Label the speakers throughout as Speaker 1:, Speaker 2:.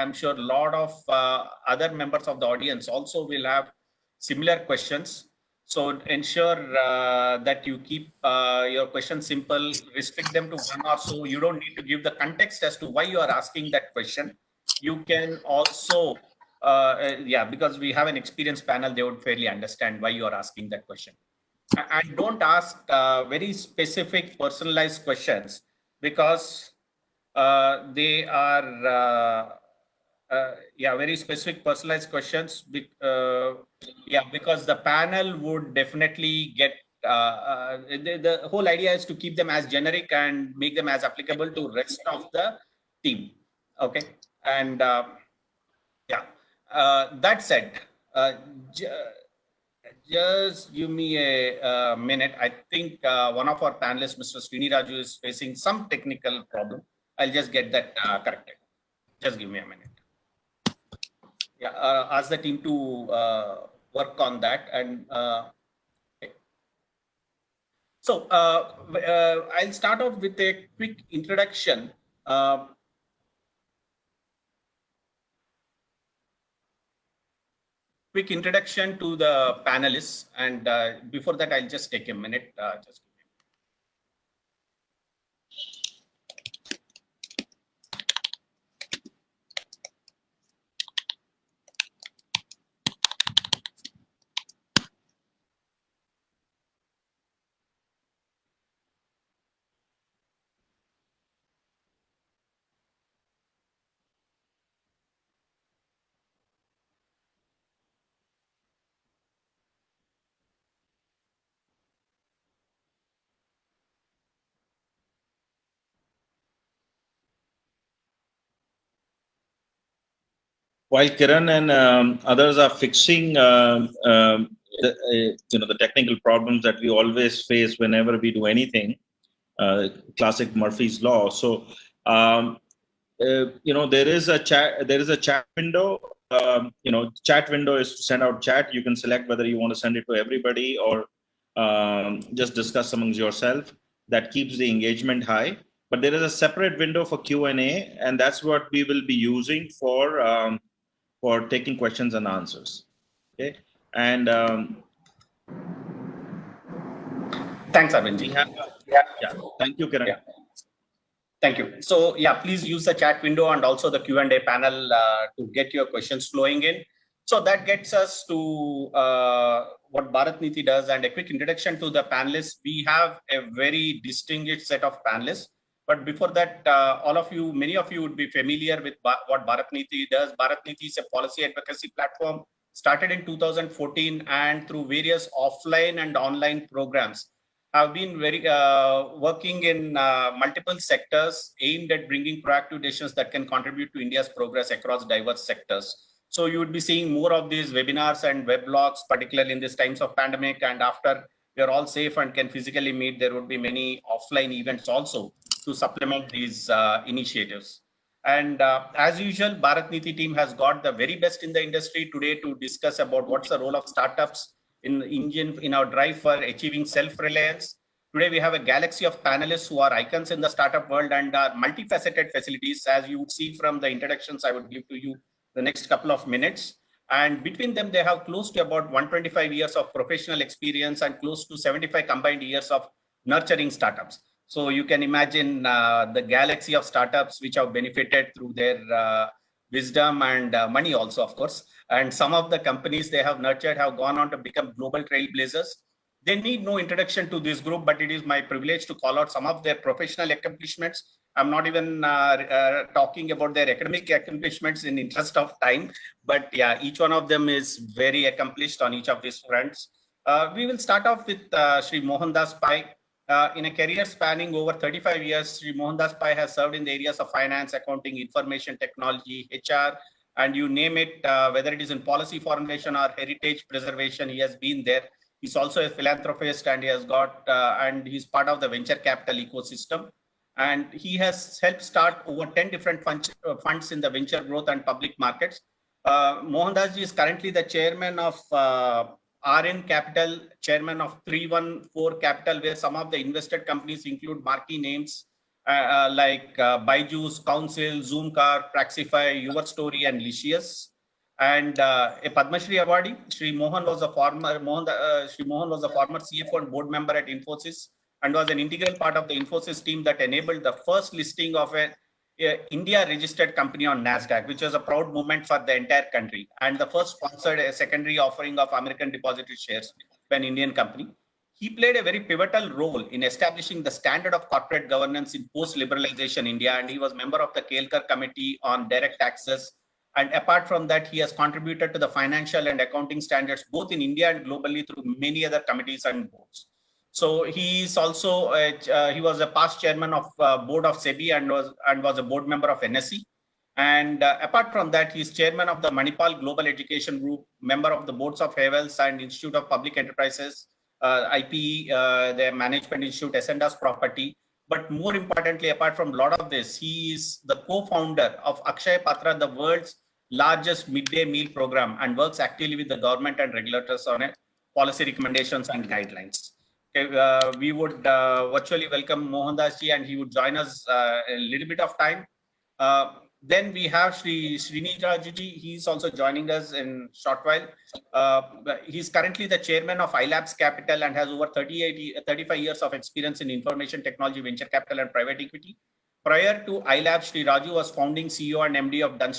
Speaker 1: I'm sure a lot of other members of the audience also will have similar questions. So ensure that you keep your questions simple, restrict them to one or so. You don't need to give the context as to why you are asking that question. You can also, because we have an experienced panel, they would fairly understand why you are asking that question. And don't ask very specific personalized questions, because they are very specific personalized questions. Because the panel would definitely get the whole idea is to keep them as generic and make them as applicable to rest of the team. Okay. And that said, just give me a minute. I think one of our panelists, Mr. Srini Raju, is facing some technical problem. I'll just get that corrected. Just give me a minute. Yeah, ask the team to work on that. And okay. So I'll start off with a quick introduction. Quick introduction to the panelists, and before that, I'll just take a minute.
Speaker 2: While Kiran and others are fixing the technical problems that we always face whenever we do anything, classic Murphy's law. So there is a chat window. Chat window is to send out chat. You can select whether you want to send it to everybody or just discuss amongst yourself. That keeps the engagement high. But there is a separate window for Q&A, and that's what we will be using for taking questions and answers. Okay, and
Speaker 1: thanks, Arvind.
Speaker 2: Thank you, Kiran.
Speaker 1: Yeah. Thank you. So please use the chat window and also the Q&A panel to get your questions flowing in. So that gets us to what Bharat Niti does, and a quick introduction to the panelists. We have a very distinguished set of panelists. But before that, many of you would be familiar with what Bharat Niti does. Bharat Niti is a policy advocacy platform started in 2014, and through various offline and online programs have been working in multiple sectors aimed at bringing proactive decisions that can contribute to India's progress across diverse sectors. So you would be seeing more of these webinars and weblogs, particularly in these times of pandemic, and after we are all safe and can physically meet, there would be many offline events also to supplement these initiatives. And as usual, Bharat Niti team has got the very best in the industry today to discuss about what's the role of startups in our drive for achieving self-reliance. Today, we have a galaxy of panelists who are icons in the startup world and are multifaceted facilities, as you would see from the introductions I would give to you the next couple of minutes. And between them, they have close to about 125 years of professional experience and close to 75 combined years of nurturing startups. So you can imagine the galaxy of startups which have benefited through their wisdom and money also, of course. And some of the companies they have nurtured have gone on to become global trailblazers. They need no introduction to this group, but it is my privilege to call out some of their professional accomplishments. I'm not even talking about their academic accomplishments in interest of time, but each one of them is very accomplished on each of these fronts. We will start off with Shri Mohanda Spike. In a career spanning over 35 years, Shri Mohandas Spike has served in the areas of finance, accounting, information technology, HR, and you name it, whether it is in policy formulation or heritage preservation, he has been there. He's also a philanthropist, and he has got, and he's part of the venture capital ecosystem. And he has helped start over 10 different funds in the venture growth and public markets. Mohandas is currently the chairman of Aarin Capital, chairman of 314 Capital, where some of the invested companies include marquee names Byju's, Council, Zoomcar, Praxify, Your Story, and Licious. And a Padma Shri awardee, Shri Mohan was a former CFO and board member at Infosys and was an integral part of the Infosys team that enabled the first listing of a India registered company on NASDAQ, which was a proud moment for the entire country, and the first sponsored a secondary offering of American depository shares by an Indian company. He played a very pivotal role in establishing the standard of corporate governance in post-liberalization India, and he was member of the Kelkar Committee on Direct Taxes. And apart from that, he has contributed to the financial and accounting standards both in India and globally through many other committees and boards. So he is also he was a past chairman of board of SEBI and was a board member of NSE. And apart from that, he is chairman of the Manipal Global Education Group, member of the boards of Havels and Institute of Public Enterprises, IPE, the Management Institute, Ascendas Property. But more importantly, apart from a lot of this, he is the co-founder of Akshaya Patra, the world's largest midday meal program, and works actively with the government and regulators on policy recommendations and guidelines. Okay, we would virtually welcome Mohandas ji, and he would join us a little bit of time. Then we have Shri Muralidhar ji. He's also joining us in a short while. He's currently the chairman of iLabs Capital and has over 35 years of experience in information technology, venture capital, and private equity. Prior to iLabs, Shri Raju was founding CEO and MD of Dun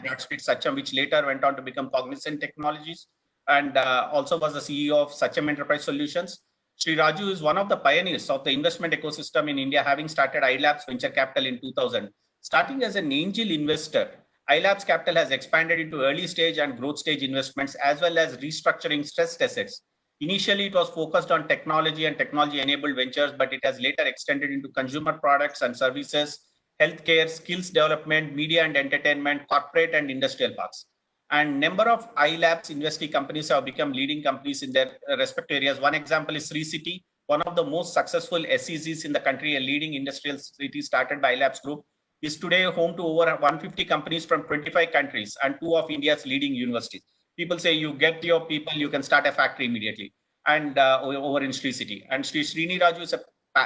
Speaker 1: & Bradstreet Sachem, which later went on to become Cognizant Technologies, and also was the CEO of Sachem Enterprise Solutions. Shri Raju is one of the pioneers of the investment ecosystem in India, having started iLabs Venture Capital in 2000. Starting as an angel investor, iLabs Capital has expanded into early stage and growth stage investments, as well as restructuring stressed assets. Initially, it was focused on technology and technology-enabled ventures, but it has later extended into consumer products and services, healthcare, skills development, media and entertainment, corporate and industrial parks. And number of iLabs investee companies have become leading companies in their respective areas. One example is Sri City, one of the most successful SEZs in the country, a leading industrial city started by iLabs Group, is today home to over 150 companies from 25 countries and 2 of India's leading universities. People say you get your people, you can start a factory immediately, and over in Sri City. And Shri Raju is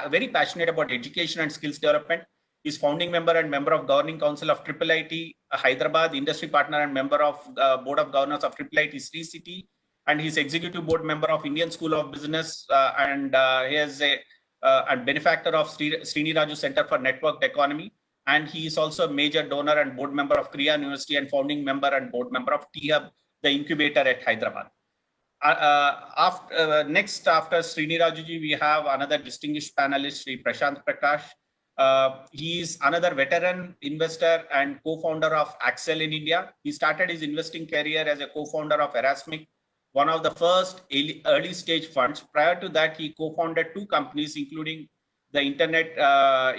Speaker 1: very passionate about education and skills development. He's founding member and member of Governing Council of Triple IT Hyderabad, industry partner and member of Board of Governors of Triple IT Sri City, and he's executive board member of Indian School of Business, and he is a benefactor of Srini Raju Center for Networked Economy. And he is also a major donor and board member of Kriya University and founding member and board member of T-Hub, the incubator at Hyderabad. Next, after Srini Rajuji, we have another distinguished panelist, Shri Prashanth Pratash. He is another veteran investor and co-founder of Accel in India. He started his investing career as a co-founder of Erasmic, one of the first early stage funds. Prior to that, he co-founded 2 companies, including the internet,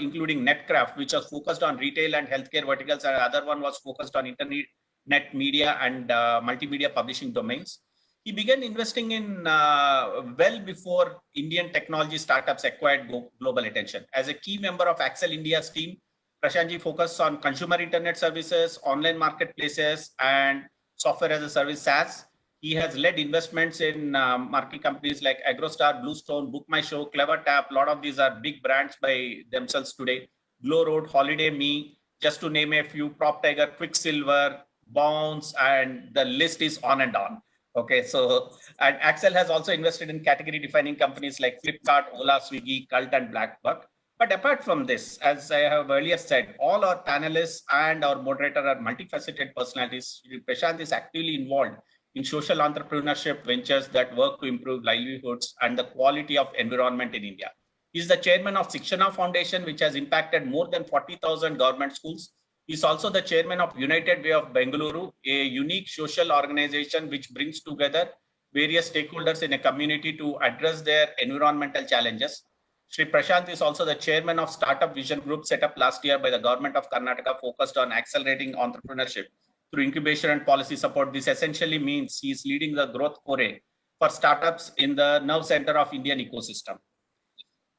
Speaker 1: including Netcraft, which was focused on retail and healthcare verticals, and the other one was focused on internet media and multimedia publishing domains. He began investing in well before Indian technology startups acquired global attention. As a key member of Accel India's team, Prashantji focused on consumer internet services, online marketplaces, and software as a service SaaS. He has led investments in marquee companies like AgroStar, Bluestone, Book My Show, CleverTap. A lot of these are big brands by themselves today. Glow Road, Holiday Me, just to name a few, Prop Tiger, Quicksilver, Bounce, and the list is on and on. Okay, so and Accel has also invested in category-defining companies like Flipkart, Ola, Swiggy, Cult, and Blackbuck. But apart from this, as I have earlier said, all our panelists and our moderator are multifaceted personalities. Prashant is actively involved in social entrepreneurship ventures that work to improve livelihoods and the quality of environment in India. He is the chairman of Sikshana Foundation, which has impacted more than 40,000 government schools. He is also the chairman of United Way of Bengaluru, a unique social organization which brings together various stakeholders in a community to address their environmental challenges. Shri Prashant is also the chairman of Startup Vision Group set up last year by the government of Karnataka, focused on accelerating entrepreneurship through incubation and policy support. This essentially means he is leading the growth foray for startups in the nerve center of Indian ecosystem.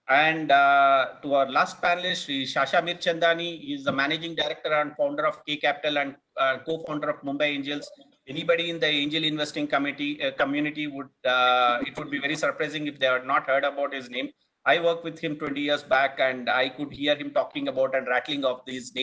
Speaker 1: And to our last panelist, Shri Sasha Mirchandani, he is the managing director and founder of K Capital and co-founder of Mumbai Angels. Anybody in the angel investing community would it would be very surprising if they had not heard about his name. I worked with him 20 years back, and I could hear him talking about and rattling off these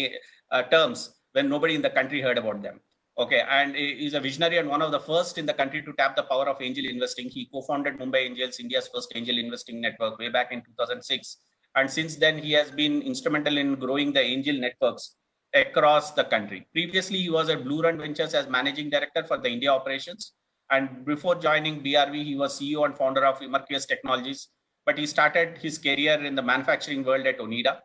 Speaker 1: terms when nobody in the country heard about them. Okay, and he's a visionary and one of the first in the country to tap the power of angel investing. He co-founded Mumbai Angels, India's first angel investing network, way back in 2006. And since then, he has been instrumental in growing the angel networks across the country. Previously, he was at Blue Run Ventures as managing director for the India operations. And before joining BRV, he was CEO and founder of Immerquest Technologies. But he started his career in the manufacturing world at Onida.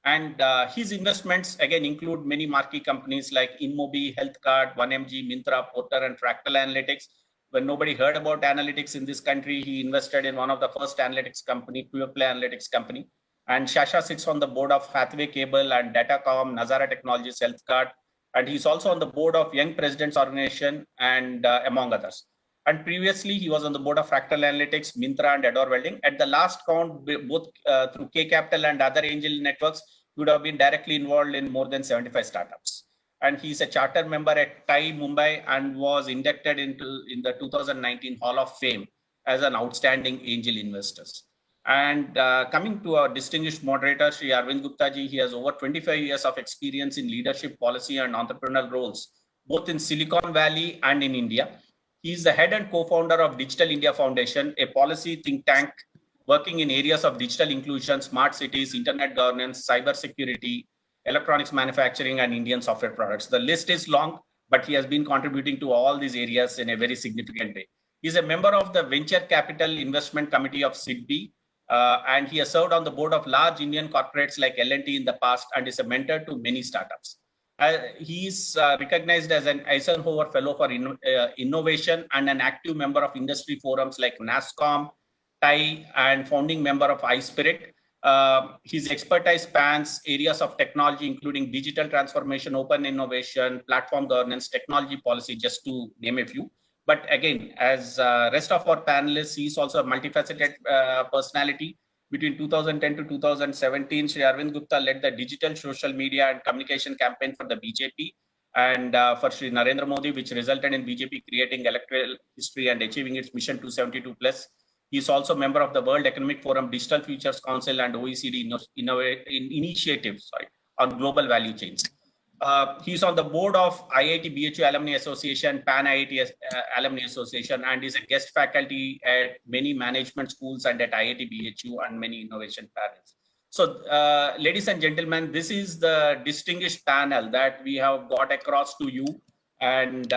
Speaker 1: And his investments, again, include many marquee companies like InMobi, HealthCard, 1MG, Myntra, Porter, and Fractal Analytics. When nobody heard about analytics in this country, he invested in one of the first analytics company, Pure Play Analytics company. And Sasha sits on the board of Hathway Cable and Datacom, Nazara Technologies, HealthCard. And he's also on the board of Young Presidents Organization and among others. And previously, he was on the board of Fractal Analytics, Myntra, and Adore Welding. At the last count, both through K Capital and other angel networks, he would have been directly involved in more than 75 startups. And he's a charter member at Tie Mumbai and was inducted in the 2019 Hall of Fame as an outstanding angel investor. And coming to our distinguished moderator, Shri Arvind Gupta ji, he has over 25 years of experience in leadership, policy, and entrepreneurial roles, both in Silicon Valley and in India. He is the head and co-founder of Digital India Foundation, a policy think tank working in areas of digital inclusion, smart cities, internet governance, cyber security, electronics manufacturing, and Indian software products. The list is long, but he has been contributing to all these areas in a very significant way. He is a member of the Venture Capital Investment Committee of SIDBI, and he has served on the board of large Indian corporates like L&T in the past and is a mentor to many startups. He is recognized as an Eisenhower Fellow for Innovation and an active member of industry forums like NASSCOM, TIE, and founding member of iSpirit. His expertise spans areas of technology, including digital transformation, open innovation, platform governance, technology policy, just to name a few. But again, as rest of our panelists, he's also a multifaceted personality. Between 2010 to 2017, Shri Arvind Gupta led the digital, social media, and communication campaign for the BJP and for Shri Narendra Modi, which resulted in BJP creating electoral history and achieving its mission 272 plus. He is also a member of the World Economic Forum, Digital Futures Council, and OECD initiatives on global value chains. He's on the board of IIT BHU Alumni Association, Pan IIT Alumni Association, and is a guest faculty at many management schools and at IIT BHU and many innovation panels. So, ladies and gentlemen, this is the distinguished panel that we have got across to you. And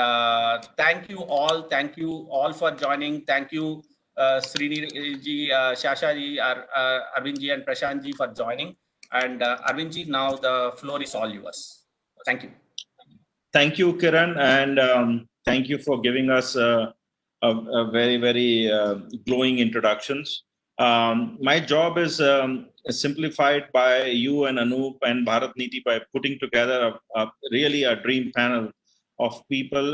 Speaker 1: thank you all for joining. Thank you, Srini ji, Sasha ji, Arvind ji, and Prashant ji for joining. And Arvind ji, now the floor is all yours. Thank you.
Speaker 2: Thank you, Kiran, and thank you for giving us a very, very glowing introductions. My job is simplified by you and Anup and Bharat Niti by putting together really a dream panel of people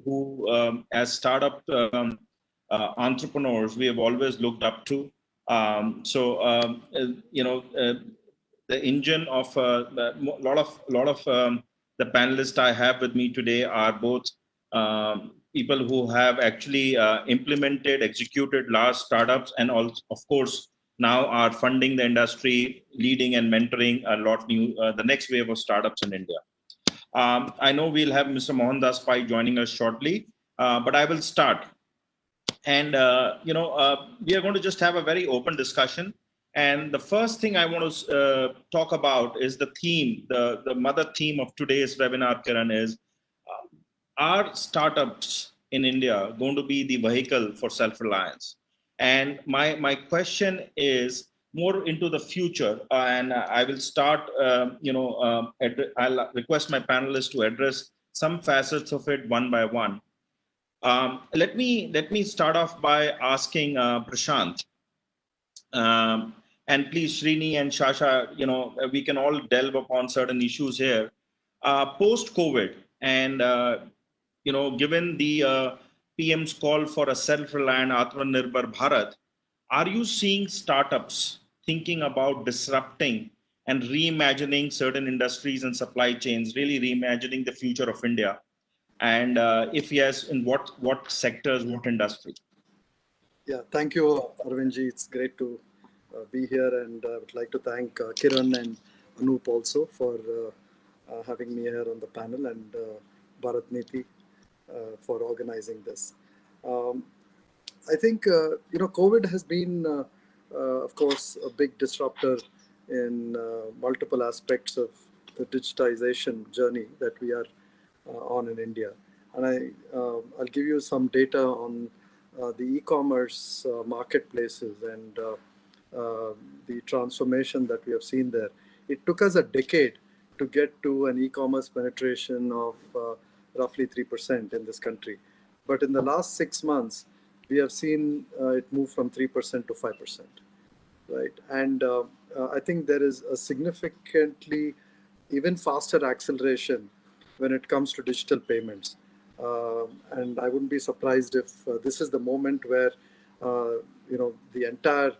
Speaker 2: who, as startup entrepreneurs, we have always looked up to. The engine of a lot of the panelists I have with me today are both people who have actually implemented, executed large startups, and also, of course, now are funding the industry, leading and mentoring a lot new the next wave of startups in India. I know we'll have Mr. Mohanda Spike joining us shortly, but I will start. And we are going to just have a very open discussion. And the first thing I want to talk about is the theme, the mother theme of today's webinar, Kiran, is are startups in India going to be the vehicle for self-reliance? And my question is more into the future. And I will start, I'll request my panelists to address some facets of it one by one. Let me start off by asking Prashant. And please, Srini and Sasha, we can all delve upon certain issues here. Post-COVID, and given the PM's call for a self-reliant Atmanirbhar Bharat, are you seeing startups thinking about disrupting and reimagining certain industries and supply chains, really reimagining the future of India? And if yes, in what sectors, what industry?
Speaker 3: Yeah, thank you, Arvindji. It's great to be here, and I would like to thank Kiran and Anup also for having me here on the panel, and Bharat Niti for organizing this. Um, I think COVID has been, of course, a big disruptor in multiple aspects of the digitization journey that we are on in India. And I'll give you some data on the e-commerce marketplaces and the transformation that we have seen there. It took us a decade to get to an e-commerce penetration of roughly 3% in this country. But in the last 6 months, we have seen it move from 3% to 5%, right? And I think there is a significantly even faster acceleration when it comes to digital payments. And I wouldn't be surprised if this is the moment where the entire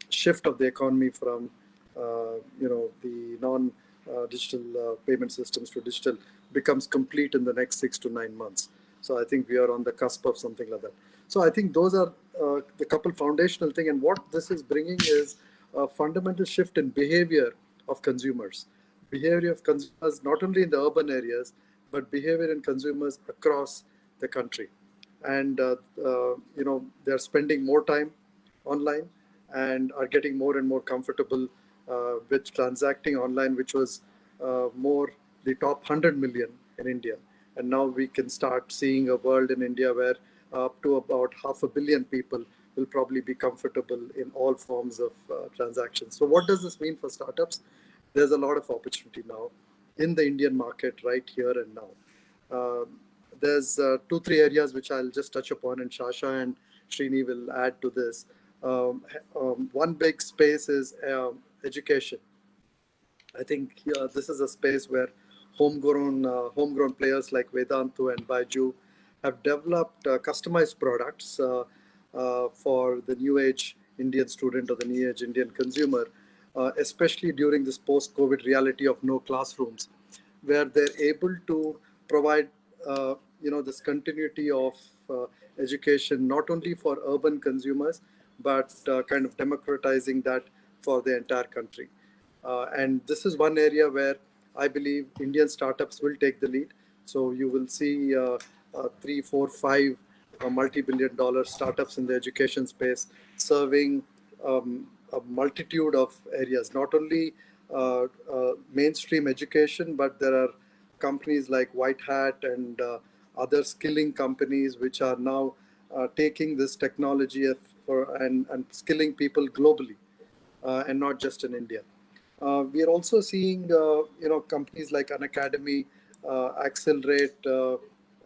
Speaker 3: shift of the economy from the non-digital payment systems to digital becomes complete in the next 6 to 9 months. So I think we are on the cusp of something like that. So I think those are the couple foundational thing. And what this is bringing is a fundamental shift in behavior of consumers. Behavior of consumers not only in the urban areas, but behavior in consumers across the country. And they're spending more time online and are getting more and more comfortable with transacting online, which was more the top 100 million in India. And now we can start seeing a world in India where up to about 500 million people will probably be comfortable in all forms of transactions. So what does this mean for startups? There's a lot of opportunity now in the Indian market right here and now. There's 2-3 areas which I'll just touch upon, and Sasha and Srini will add to this. One big space is education. I think this is a space where homegrown players like Vedantu and Baiju have developed customized products for the new age Indian student or the new age Indian consumer, especially during this post-COVID reality of no classrooms, where they're able to provide this continuity of education not only for urban consumers, but kind of democratizing that for the entire country. And this is one area where I believe Indian startups will take the lead. So you will see 3, 4, 5 multi-billion-dollar startups in the education space serving a multitude of areas, not only mainstream education, but there are companies like White Hat and other skilling companies which are now taking this technology and skilling people globally and not just in India. We are also seeing, companies like Unacademy accelerate,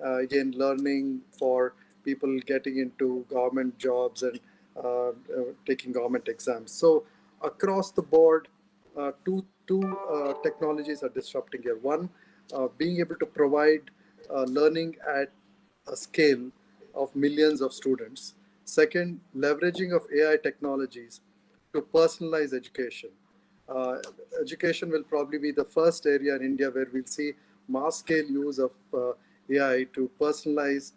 Speaker 3: again, learning for people getting into government jobs and taking government exams. So across the board, two technologies are disrupting here. One, being able to provide learning at a scale of millions of students. Second, leveraging of AI technologies to personalize education. Uh, Education will probably be the first area in India where we'll see mass scale use of AI to personalize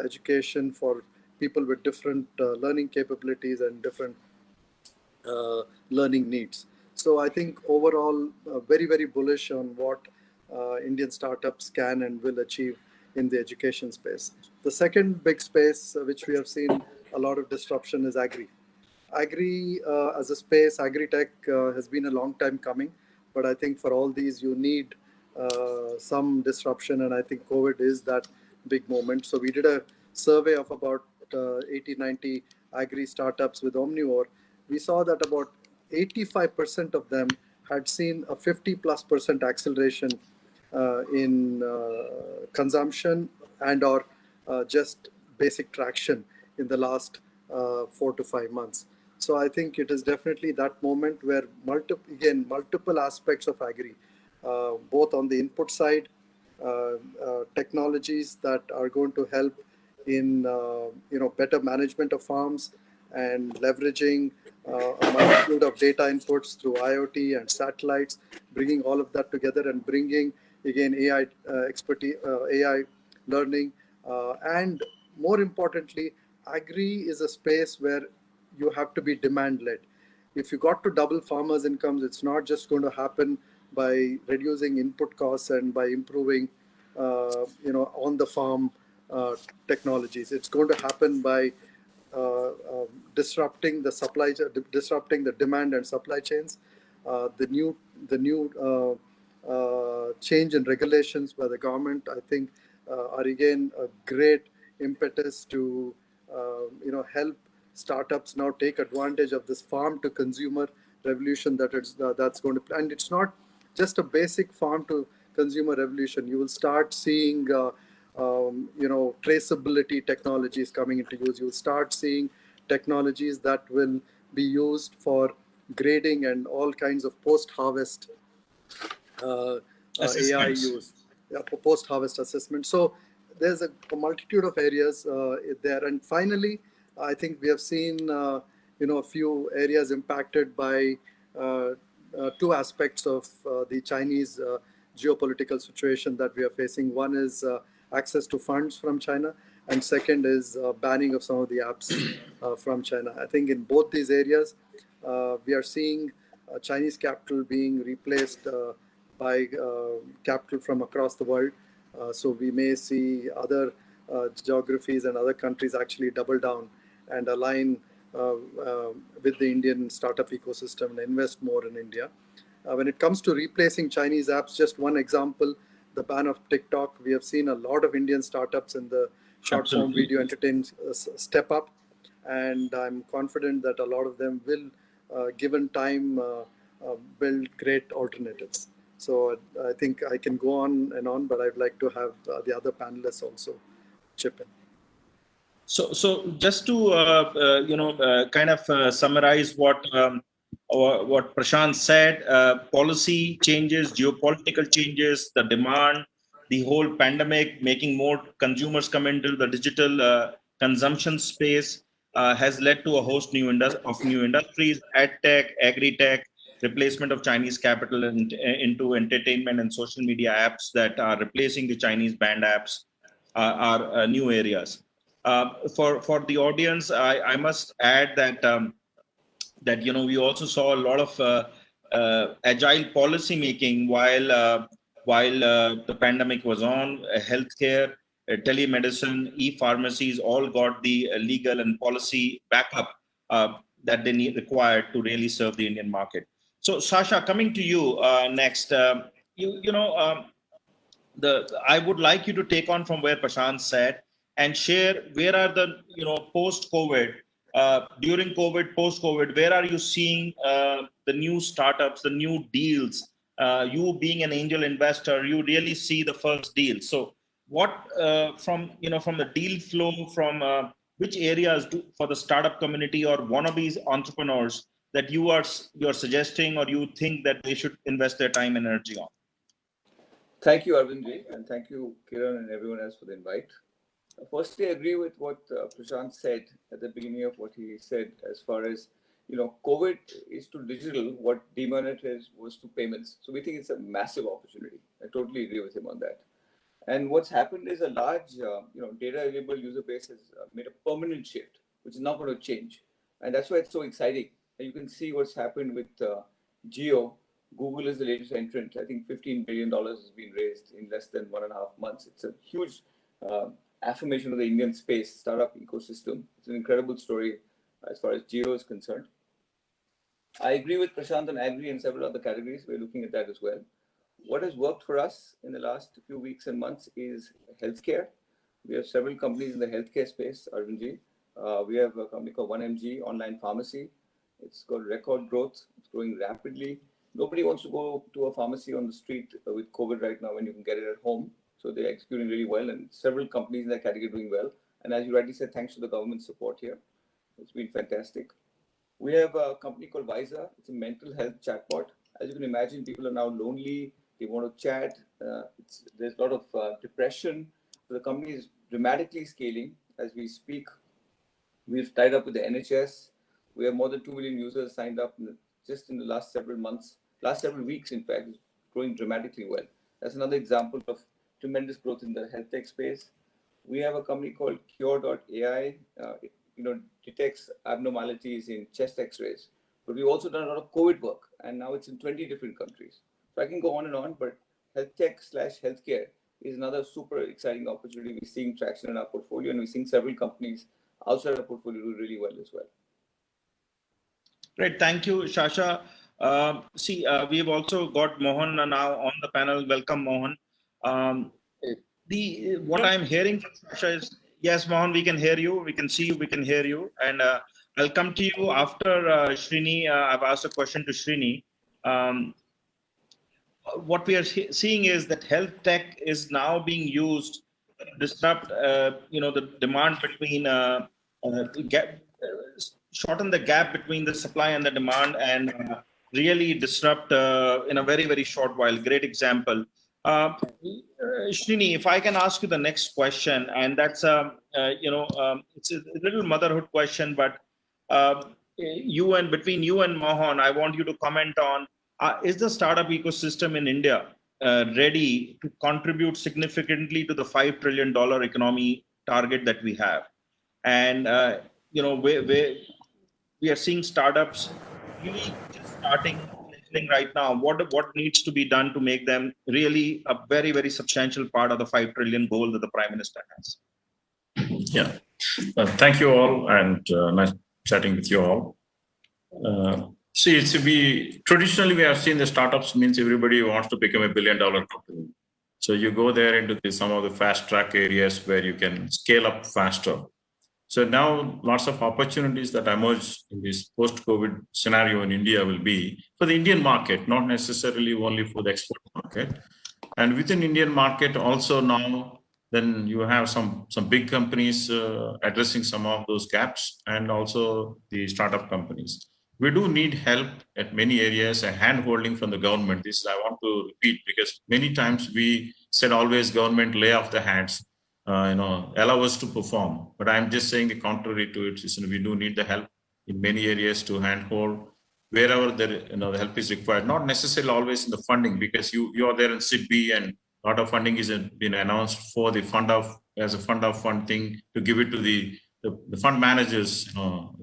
Speaker 3: education for people with different learning capabilities and different learning needs. So I think overall, very, very bullish on what Indian startups can and will achieve in the education space. The second big space which we have seen a lot of disruption is agri. Agri as a space, agri-tech has been a long time coming, but I think for all these you need some disruption, and I think COVID is that big moment. So we did a survey of about 80, 90 agri startups with Omnivore. We saw that about 85% of them had seen a 50+% acceleration in consumption and or just basic traction in the last 4 to 5 months. So I think it is definitely that moment where multiple aspects of agri, both on the input side, technologies that are going to help in better management of farms and leveraging a multitude of data inputs through IoT and satellites, bringing all of that together and bringing again AI expertise, AI learning, and more importantly, agri is a space where you have to be demand led. if you got to double farmers' incomes, it's not just going to happen by reducing input costs and by improving, on the farm technologies. It's going to happen by disrupting the disrupting the demand and supply chains. The new change in regulations by the government, I think, are again a great impetus to help startups now take advantage of this farm to consumer revolution that's going to. And it's not just a basic farm to consumer revolution. You will start seeing traceability technologies coming into use. You'll start seeing technologies that will be used for grading and all kinds of post-harvest AI use, for post-harvest assessment. So there's a multitude of areas there. And finally, I think we have seen a few areas impacted by two aspects of the Chinese geopolitical situation that we are facing. One is access to funds from China, and second is banning of some of the apps from China. I think in both these areas, we are seeing Chinese capital being replaced by capital from across the world. So we may see other geographies and other countries actually double down and align with the Indian startup ecosystem and invest more in India. When it comes to replacing Chinese apps, just one example, the ban of TikTok. We have seen a lot of Indian startups in the short form video entertainment step up, and I'm confident that a lot of them will, given time, build great alternatives. So I think I can go on and on, but I'd like to have the other panelists also chip in.
Speaker 2: So just to kind of summarize what Prashant said, policy changes, geopolitical changes, the demand, the whole pandemic, making more consumers come into the digital consumption space has led to a host of new industries, ad tech, agri tech, replacement of Chinese capital into entertainment and social media apps that are replacing the Chinese banned apps are new areas. For the audience, I must add that that we also saw a lot of agile policy making while the pandemic was on. Healthcare, telemedicine, e-pharmacies all got the legal and policy backup that they required to really serve the Indian market. So Sasha, coming to you next, I would like you to take on from where Prashant said and share where are the post-COVID, during COVID, post-COVID, where are you seeing the new startups, the new deals? You being an angel investor, you really see the first deal. So what from the deal flow, from which areas for the startup community or wannabes entrepreneurs that you're suggesting or you think that they should invest their time and energy on?
Speaker 4: Thank you, Arvind, and thank you, Kiran, and everyone else for the invite. Firstly, I agree with what Prashant said at the beginning of what he said as far as, COVID is to digital what demonetized was to payments. So we think it's a massive opportunity. I totally agree with him on that. And what's happened is a large, data-enabled user base has made a permanent shift, which is not going to change. And that's why it's so exciting. And you can see what's happened with Geo. Google is the latest entrant. I think $15 billion has been raised in less than 1.5 months. It's a huge affirmation of the Indian space startup ecosystem. It's an incredible story as far as Geo is concerned. I agree with Prashant on agri and several other categories. We're looking at that as well. What has worked for us in the last few weeks and months is healthcare. We have several companies in the healthcare space, Arvind. We have a company called 1MG, online pharmacy. It's got record growth. It's growing rapidly. Nobody wants to go to a pharmacy on the street with COVID right now when you can get it at home. So they're executing really well, and several companies in that category doing well. And as you rightly said, thanks to the government support here. It's been fantastic. We have a company called Visa. It's a mental health chatbot. As you can imagine, people are now lonely. They want to chat. There's a lot of depression. So the company is dramatically scaling as we speak. We've tied up with the NHS. We have more than 2 million users signed up just in the last several months, last several weeks, in fact. It's growing dramatically well. That's another example of tremendous growth in the health tech space. We have a company called Cure.ai. It detects abnormalities in chest X-rays But we've also done a lot of COVID work, and now it's in 20 different countries. So I can go on, but health tech / healthcare is another super exciting opportunity. We're seeing traction in our portfolio, and we're seeing several companies outside our portfolio do really well as well.
Speaker 2: Great, thank you, Sasha. We've also got Mohan now on the panel. Welcome, Mohan. What I'm hearing from Sasha is, yes, Mohan, we can hear you, we can see you, we can hear you. And I'll come to you after Srini. I've asked a question to Srini. What we are seeing is that health tech is now being used to disrupt, the demand between, shorten the gap between the supply and the demand, and really disrupt in a very, very short while. Great example. Srini, if I can ask you the next question, and that's it's a little motherhood question, but between you and Mohan, I want you to comment on: is the startup ecosystem in India ready to contribute significantly to the $5 trillion economy target that we have? And where we are seeing startups really just starting right now. What needs to be done to make them really a very, very substantial part of the 5 trillion goal that the Prime Minister has?
Speaker 5: Yeah, thank you all, and nice chatting with you all. Traditionally we have seen the startups means everybody wants to become $1 billion company. So you go there into some of the fast track areas where you can scale up faster. So now lots of opportunities that emerge in this post-COVID scenario in India will be for the Indian market, not necessarily only for the export market. And within Indian market also now, then you have some big companies addressing some of those gaps, and also the startup companies. We do need help at many areas, a hand-holding from the government. This I want to repeat, because many times we said always government lay off the hands. Allow us to perform. But I'm just saying the contrary to it. We do need the help in many areas to handhold wherever the help is required. Not necessarily always in the funding, because you are there in SIDBI, and a lot of funding is been announced for the fund of thing to give it to the fund managers.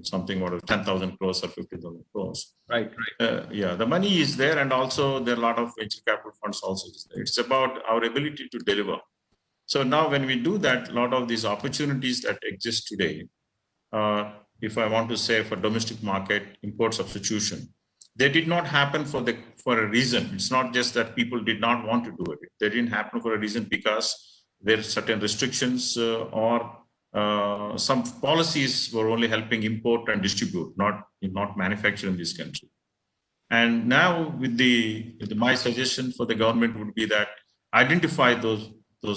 Speaker 5: Something about 10,000 crores or 50,000 crores.
Speaker 2: Right.
Speaker 5: The money is there, and also there are a lot of venture capital funds also. It's about our ability to deliver. So now when we do that, a lot of these opportunities that exist today, if I want to say for domestic market, import substitution, they did not happen for a reason. It's not just that people did not want to do it. They didn't happen for a reason because there are certain restrictions or some policies were only helping import and distribute, not manufacture in this country. And now with my suggestion for the government would be that identify those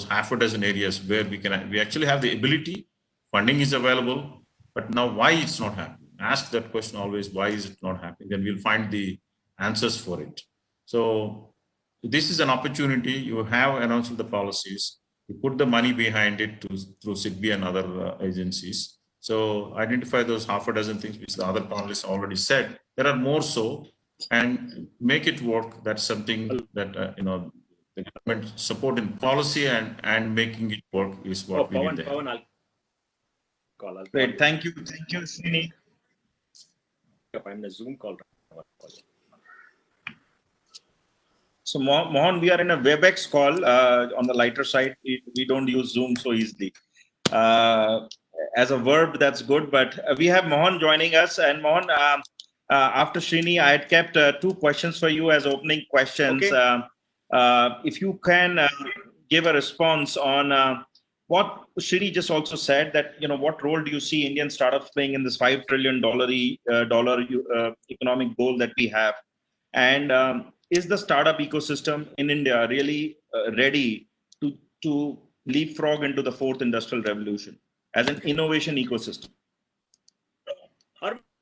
Speaker 5: half a dozen areas where we actually have the ability, funding is available, but now why it's not happening? Ask that question always, why is it not happening? Then we'll find the answers for it. So this is an opportunity. You have announced the policies, you put the money behind it through SIDBI and other agencies. So identify those half a dozen things which the other panelists already said. There are more so, and make it work. That's something that the government support in policy and making it work is what we need there.
Speaker 2: Great, thank you, Srini.
Speaker 6: I'm in a Zoom call.
Speaker 2: So Mohan, we are in a WebEx call on the lighter side. We don't use Zoom so easily. As a verb, that's good, but we have Mohan joining us. And Mohan, after Srini, I had kept 2 questions for you as opening questions. Okay. If you can give a response on what Srini just also said, that what role do you see Indian startups playing in this $5 trillion economic goal that we have, and is the startup ecosystem in India really ready to leapfrog into the 4th industrial revolution as an innovation ecosystem?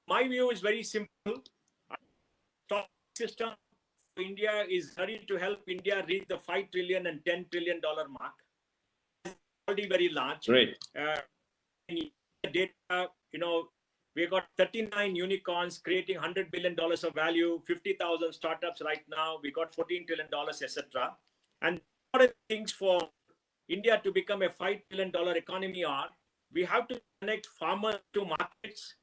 Speaker 6: My view is very simple. Stock system for India is ready to help India reach the $5 trillion and $10 trillion mark. It's already very large.
Speaker 2: Right.
Speaker 6: Data, we got 39 unicorns creating $100 billion of value, 50,000 startups right now. We got $14 trillion, etc. And one of the things for India to become a $5 trillion economy are, we have to connect farmers to markets,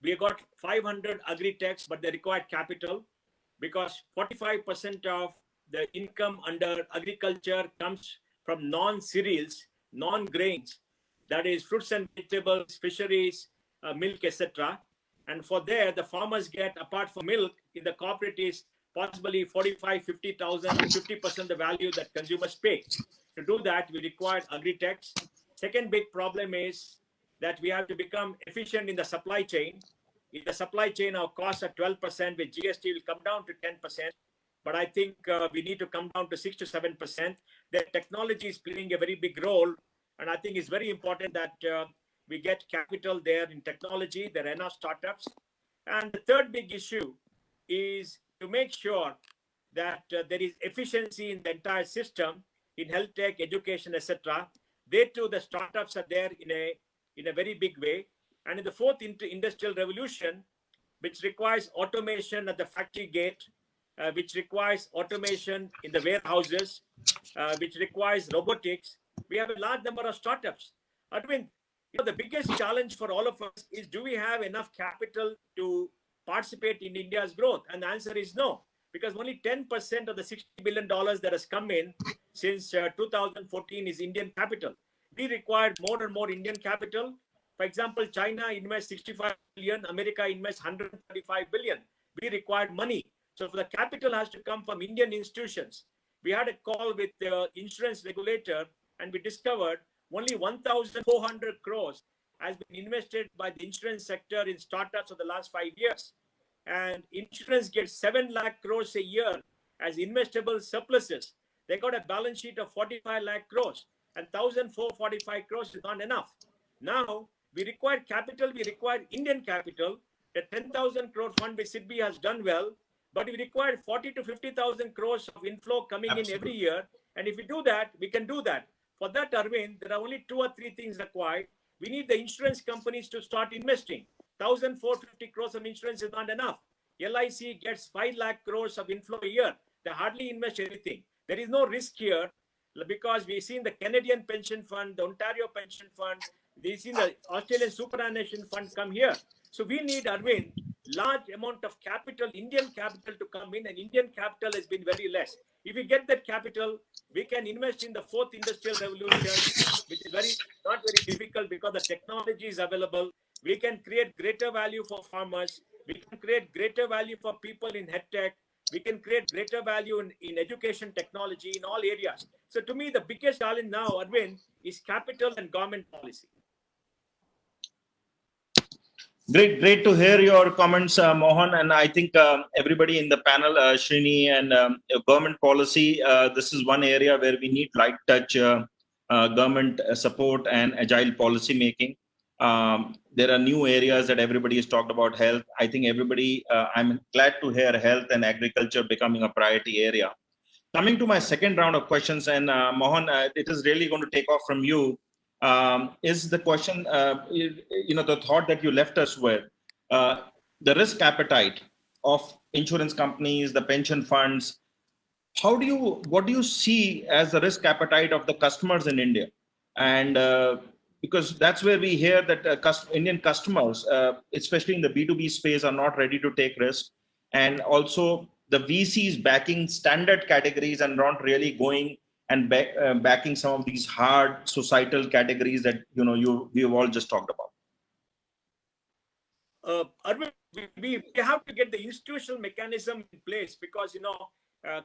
Speaker 6: We got 500 agri-techs, but they required capital because 45% of the income under agriculture comes from non-cereals, non-grains, that is fruits and vegetables, fisheries, milk, etc. And for there, the farmers get, apart from milk, in the cooperatives, possibly 45, 50,000 to 50% the value that consumers pay. To do that, we require agri-techs. Second big problem is that we have to become efficient in the supply chain. In the supply chain, our costs are 12%, with GST will come down to 10%. But I think we need to come down to 6 to 7%. The technology is playing a very big role. And I think it's very important that we get capital there in technology. There are enough startups. And the third big issue is to make sure that there is efficiency in the entire system, in health tech, education, etc. They too, the startups are there in a very big way. And in the fourth industrial revolution, which requires automation at the factory gate, which requires automation in the warehouses, which requires robotics, we have a large number of startups. Arvind, the biggest challenge for all of us is, do we have enough capital to participate in India's growth? And the answer is no, because only 10% of the $60 billion that has come in since 2014 is Indian capital. We require more and more Indian capital. For example, China invests 65 billion, America invests 135 billion. We require money. So the capital has to come from Indian institutions. We had a call with the insurance regulator, and we discovered only 1,400 crores has been invested by the insurance sector in startups for the last 5 years. And insurance gets 7 lakh crores a year as investable surpluses. They got a balance sheet of 45 lakh crores, and 1,445 crores is not enough. Now, we require capital, we require Indian capital. The 10,000 crore fund which SIDBI has done well, but we require 40 to 50,000 crores of inflow coming in every year. And if we do that, we can do that. For that, Arvind, there are only 2 or 3 things required. We need the insurance companies to start investing. 1,450 crores of insurance is not enough. LIC gets 5 lakh crores of inflow a year. They hardly invest anything. There is no risk here because we've seen the Canadian pension fund, the Ontario pension fund, we've seen the Australian superannuation fund come here. So we need, Arvind, large amount of capital, Indian capital to come in, and Indian capital has been very less. If we get that capital, we can invest in the fourth industrial revolution, which is not very difficult because the technology is available. We can create greater value for farmers. We can create greater value for people in head tech. We can create greater value in education technology in all areas. So to me, the biggest challenge now, Arvind, is capital and government policy.
Speaker 2: Great to hear your comments, Mohan. And I think everybody in the panel, Srini, and government policy, this is one area where we need light touch government support and agile policy making. There are new areas that everybody has talked about. Health. I think everybody, I'm glad to hear health and agriculture becoming a priority area. Coming to my second round of questions, and Mohan, it is really going to take off from you. Is the question, the thought that you left us with, the risk appetite of insurance companies, the pension funds. What do you see as the risk appetite of the customers in India? And because that's where we hear that Indian customers, especially in the B2B space, are not ready to take risks. And also the VCs backing standard categories and not really going and backing some of these hard societal categories that we have all just talked about.
Speaker 6: Arvind, we have to get the institutional mechanism in place because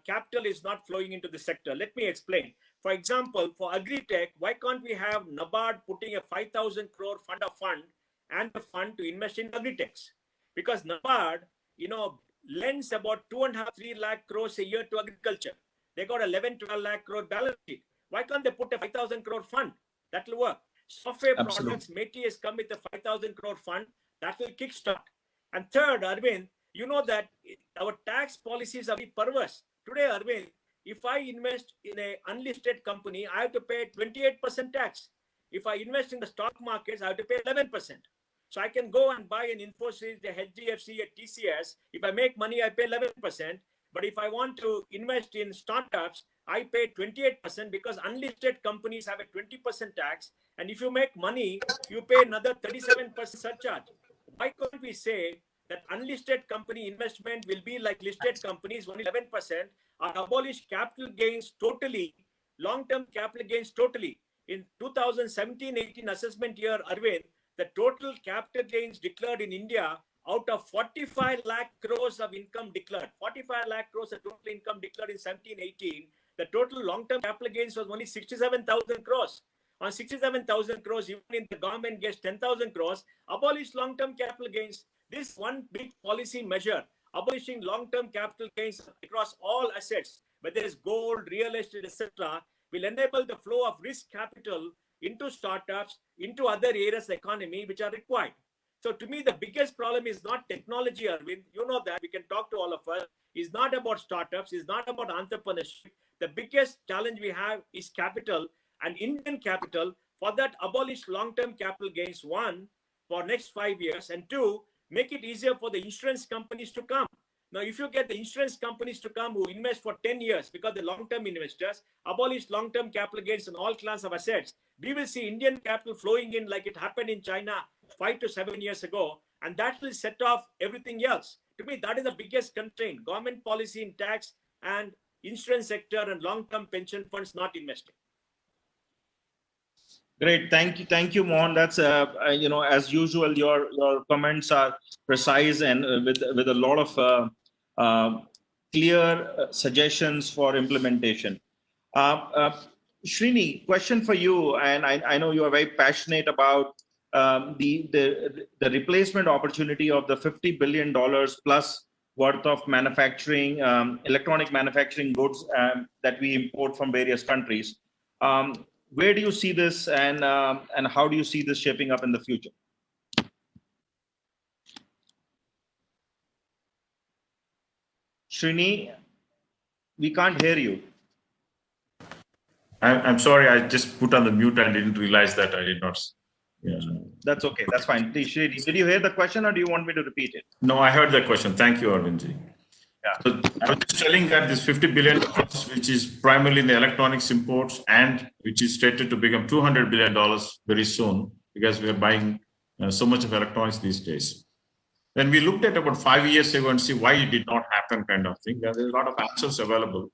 Speaker 6: capital is not flowing into the sector. Let me explain. For example, for agri-tech, why can't we have NABARD putting a 5,000 crore fund and a fund to invest in agri-techs? Because NABARD, lends about 2.5-3 lakh crores a year to agriculture. They got 11-12 lakh crore balance sheet. Why can't they put a 5,000 crore fund? That will work. Software products, METI has come with a 5,000 crore fund that will kickstart. And third, Arvind, you know that our tax policies are very perverse. Today, Arvind, if I invest in an unlisted company, I have to pay 28% tax. If I invest in the stock markets, I have to pay 11%. So I can go and buy an Infosys, a HDFC, a TCS. If I make money, I pay 11%. But if I want to invest in startups, I pay 28% because unlisted companies have a 20% tax. And if you make money, you pay another 37% surcharge. why can't we say that unlisted company investment will be like listed companies, only 11%, or abolish capital gains totally, long-term capital gains totally? In 2017-18 assessment year, Arvind, the total capital gains declared in India out of 45 lakh crores of income declared, 45 lakh crores of total income declared in 17-18, the total long-term capital gains was only 67,000 crores. On 67,000 crores, even if the government gets 10,000 crores, abolish long-term capital gains. This one big policy measure, abolishing long-term capital gains across all assets, whether it's gold, real estate, etc., will enable the flow of risk capital into startups, into other areas of the economy which are required. So to me, the biggest problem is not technology, Arvind. You know that. We can talk to all of us. It's not about startups. It's not about entrepreneurship. The biggest challenge we have is capital and Indian capital. For that, abolish long-term capital gains, one, for next 5 years, and two, make it easier for the insurance companies to come. Now, if you get the insurance companies to come who invest for 10 years, because the long-term investors abolish long-term capital gains on all class of assets, we will see Indian capital flowing in like it happened in China 5 to 7 years ago, and that will set off everything else. To me, that is the biggest constraint: government policy in tax and insurance sector and long-term pension funds not investing.
Speaker 2: Great, thank you, Mohan. That's as usual, your comments are precise and with a lot of clear suggestions for implementation. Srini, question for you, and I know you are very passionate about the replacement opportunity of the $50 billion plus worth of manufacturing, electronic manufacturing goods that we import from various countries. Where do you see this, and how do you see this shaping up in the future? Srini, we can't hear you.
Speaker 5: I'm sorry, I just put on the mute and didn't realize that I did not. Yeah.
Speaker 2: That's okay, that's fine. Please, Srini, did you hear the question, or do you want me to repeat it?
Speaker 5: No, I heard the question. Thank you, Arvindji.
Speaker 2: Yeah.
Speaker 5: So I was just telling that this $50 billion, which is primarily in the electronics imports and which is stated to become $200 billion very soon, because we are buying so much of electronics these days. When we looked at about 5 years ago and see why it did not happen kind of thing, there's a lot of answers available.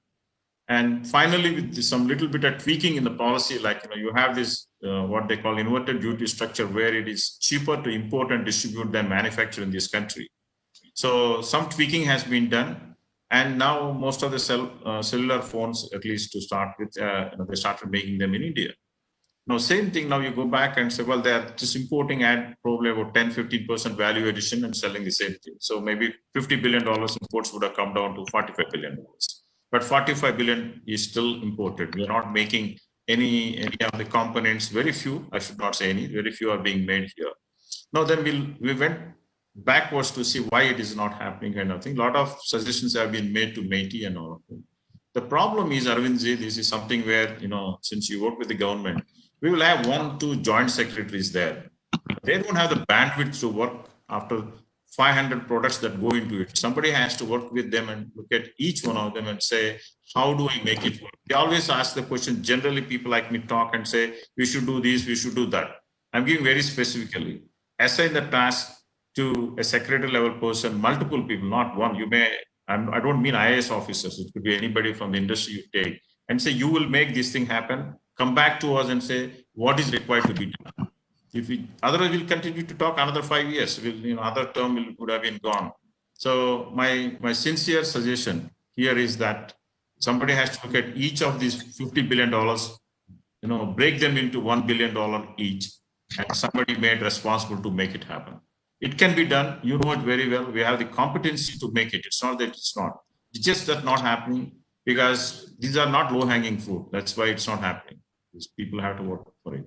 Speaker 5: And finally, with some little bit of tweaking in the policy, like, you have this, what they call inverted duty structure, where it is cheaper to import and distribute than manufacture in this country. So some tweaking has been done, and now most of the cellular phones, at least to start with, they started making them in India. Now, same thing, now you go back and say, well, they're just importing at probably about 10-15% value addition and selling the same thing. So maybe $50 billion imports would have come down to $45 billion. But $45 billion is still imported. We are not making any of the components, very few, I should not say any, very few are being made here. Now then we went backwards to see why it is not happening kind of thing. A lot of suggestions have been made to MeitY and all of them. The problem is, Arvindji, this is something where, since you work with the government, we will have 1-2 joint secretaries there. They don't have the bandwidth to work after 500 products that go into it. Somebody has to work with them and look at each one of them and say, how do I make it work? They always ask the question. Generally, people like me talk and say, we should do this, we should do that. I'm giving very specifically. Assign the task to a secretary level person, multiple people, not one. I don't mean IAS officers. It could be anybody from the industry you take, and say, you will make this thing happen. Come back to us and say, what is required to be done? Otherwise, we'll continue to talk another 5 years. Other term would have been gone. So my sincere suggestion here is that somebody has to look at each of these $50 billion, break them into $1 billion each, and somebody made responsible to make it happen. It can be done. You know it very well. We have the competency to make it. It's not that it's not. It's just that not happening because these are not low-hanging fruit. That's why it's not happening. These people have to work for it.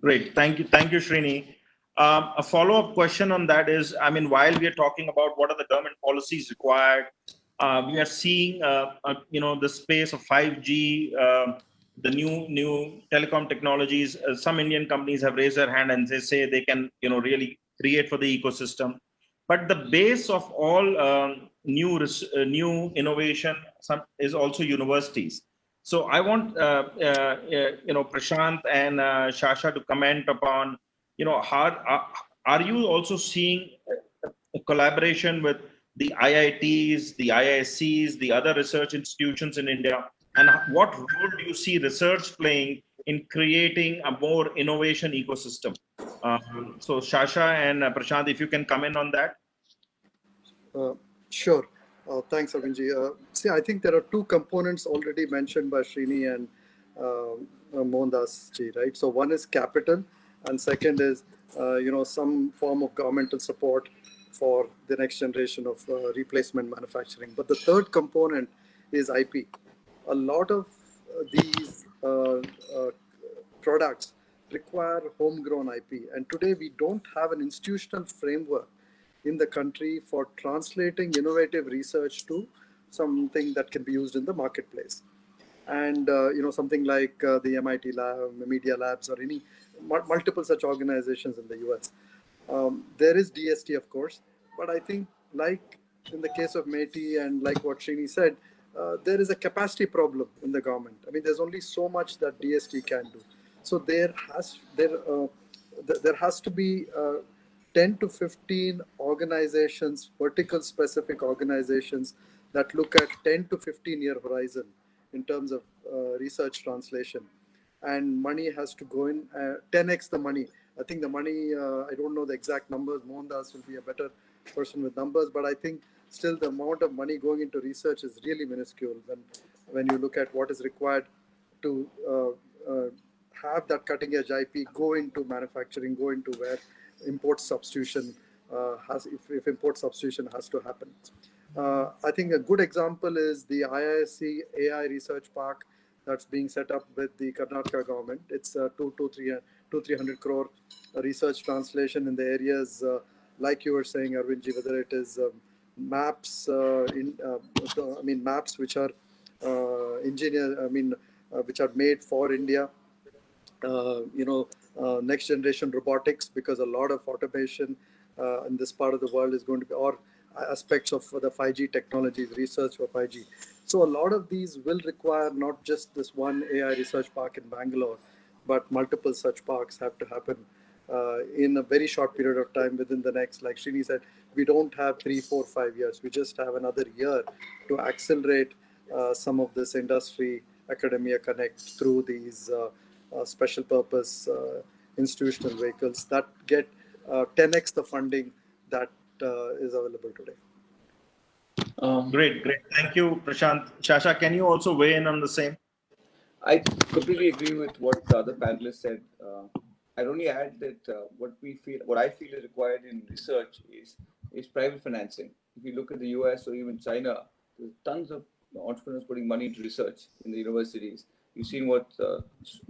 Speaker 2: Great. Thank you, Srini. A follow-up question on that is, while we are talking about what are the government policies required, we are seeing, the space of 5G, the new telecom technologies. Some Indian companies have raised their hand and they say they can, really create for the ecosystem. But the base of all new innovation is also universities. So I want Prashant and Sasha to comment upon, are you also seeing a collaboration with the IITs, the IIScs, the other research institutions in India? And what role do you see research playing in creating a more innovation ecosystem? So Sasha and Prashant, if you can come in on that.
Speaker 3: Sure. Thanks, Arvindji. See, I think there are two components already mentioned by Srini and Mohandas ji, right? So one is capital, and second is some form of governmental support for the next generation of replacement manufacturing. But the third component is IP. A lot of these products require homegrown IP, and today we don't have an institutional framework in the country for translating innovative research to something that can be used in the marketplace. And something like the MIT lab, Media Labs, or any multiple such organizations in the US. There is DST, of course, but I think, like in the case of METI and like what Srini said, there is a capacity problem in the government. I mean, there's only so much that DST can do. So there has to be 10 to 15 organizations, vertical specific organizations that look at 10 to 15 year horizon in terms of research translation. And money has to go in 10x the money. I think the money, I don't know the exact numbers. Mohandas will be a better person with numbers, but I think still the amount of money going into research is really minuscule when you look at what is required to have that cutting edge IP go into manufacturing, go into where import substitution if import substitution has to happen. I think a good example is the IISc AI Research Park that's being set up with the Karnataka government. It's 300 crore research translation in the areas like you were saying, Arvindji, whether it is maps, maps which are which are made for India. Next generation robotics, because a lot of automation in this part of the world is going to be, or aspects of the 5G technologies, research for 5G. So a lot of these will require not just this one AI research park in Bangalore, but multiple such parks have to happen in a very short period of time within the next, like Srini said, we don't have 3, 4, 5 years. We just have another year to accelerate some of this industry academia connect through these special purpose institutional vehicles that get 10x the funding that is available today.
Speaker 2: Great. Thank you, Prashant. Sasha, can you also weigh in on the same?
Speaker 4: I completely agree with what the other panelists said. I'd only add that what I feel is required in research is private financing. If you look at the US or even China, there's tons of entrepreneurs putting money into research in the universities. You've seen what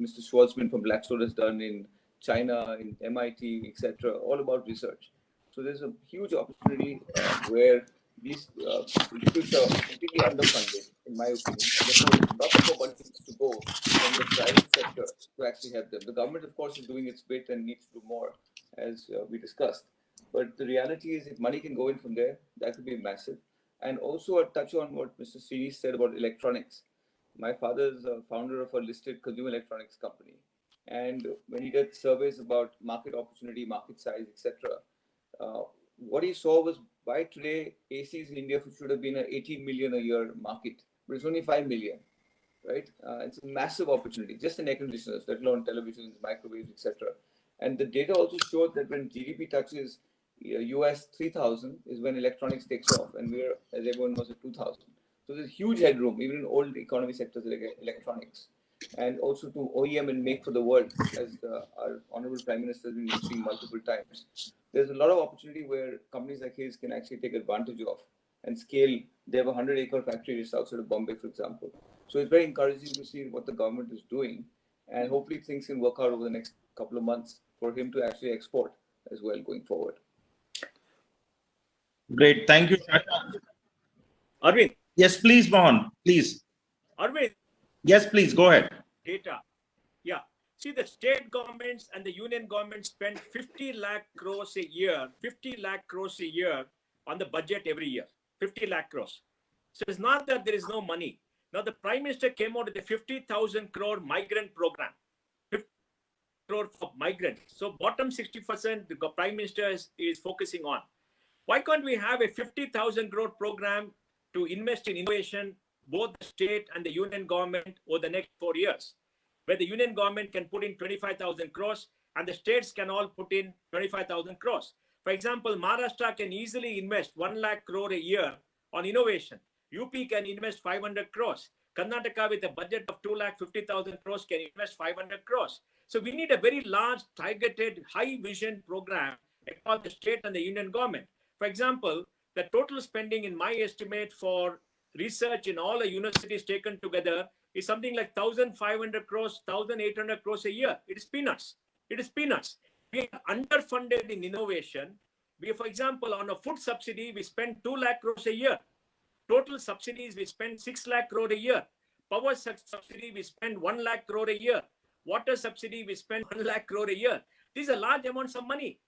Speaker 4: Mr. Schwartzman from Blackstone has done in China, in MIT, etc., all about research. So there's a huge opportunity where these institutes are completely underfunded, in my opinion. And therefore, lots more money needs to go from the private sector to actually help them. The government, of course, is doing its bit and needs to do more, as we discussed. But the reality is, if money can go in from there, that could be massive. And also, a touch on what Mr. Srini said about electronics. My father is a founder of a listed consumer electronics company. And when he did surveys about market opportunity, market size, etc., what he saw was why today ACs in India should have been an 18 million a year market, but it's only 5 million, right? It's a massive opportunity, just in air conditioners, let alone televisions, microwaves, etc. And the data also showed that when GDP touches US 3,000 is when electronics takes off, and we're, as everyone knows, at 2,000. So there's huge headroom, even in old economy sectors like electronics, and also to OEM and make for the world, as our Honorable Prime Minister has been mentioning multiple times. There's a lot of opportunity where companies like his can actually take advantage of and scale. They have a 100-acre factory just outside of Bombay, for example. So it's very encouraging to see what the government is doing, and hopefully things can work out over the next couple of months for him to actually export as well going forward.
Speaker 2: Great. Thank you, Sasha.
Speaker 6: Arvind.
Speaker 2: Yes, please, Mohan. Please.
Speaker 6: Arvind.
Speaker 2: Yes, please. Go ahead.
Speaker 6: Data. Yeah. See, the state governments and the union government spend 50 lakh crores a year, 50 lakh crores a year on the budget every year, 50 lakh crores. So it's not that there is no money. Now, the Prime Minister came out with a 50,000 crore migrant program. crore for migrants. So bottom 60%, the Prime Minister is focusing on. Why can't we have a 50,000 crore program to invest in innovation, both the state and the union government over the next 4 years, where the union government can put in 25,000 crores and the states can all put in 25,000 crores. For example, Maharashtra can easily invest 1 lakh crore a year on innovation. UP can invest 500 crores. Karnataka with a budget of 2,50,000 crores can invest 500 crores. So we need a very large, targeted, high vision program across the state and the union government. For example, the total spending in my estimate for research in all the universities taken together is something like 1,500 crores, 1,800 crores a year. It is peanuts. It is peanuts. We are underfunded in innovation. We, for example, on a food subsidy, we spend 2 lakh crores a year. Total subsidies, we spend 6 lakh crore a year. Power subsidy, we spend 1 lakh crore a year. Water subsidy, we spend 1 lakh crore a year. These are large amounts of money.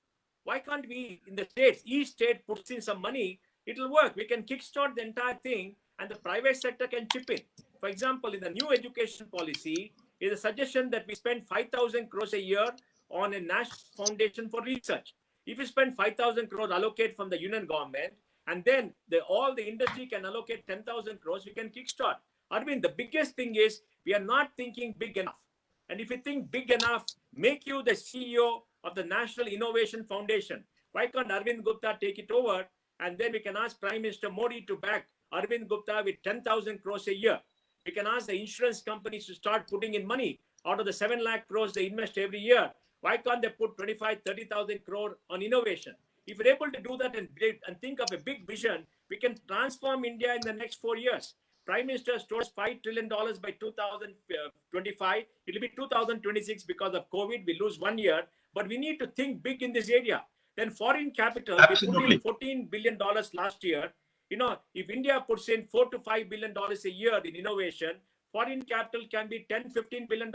Speaker 6: Why can't we, in the states, each state puts in some money, it will work. We can kickstart the entire thing and the private sector can chip in. For example, in the new education policy, is a suggestion that we spend 5,000 crores a year on a national foundation for research. If you spend 5,000 crores allocate from the union government, and then all the industry can allocate 10,000 crores, we can kickstart. Arvind, the biggest thing is we are not thinking big enough. And if you think big enough, make you the CEO of the National Innovation Foundation. Why can't Arvind Gupta take it over? And then we can ask Prime Minister Modi to back Arvind Gupta with 10,000 crores a year. We can ask the insurance companies to start putting in money out of the 7 lakh crores they invest every year. Why can't they put 25, 30,000 crore on innovation? If we're able to do that and think of a big vision, we can transform India in the next 4 years. Prime Minister stores $5 trillion by 2025. It will be 2026 because of COVID. We lose 1 year, but we need to think big in this area. Then foreign capital,
Speaker 2: Absolutely.
Speaker 6: we put in $14 billion last year. You know, if India puts in $4 to $5 billion a year in innovation, foreign capital can be $10, $15 billion.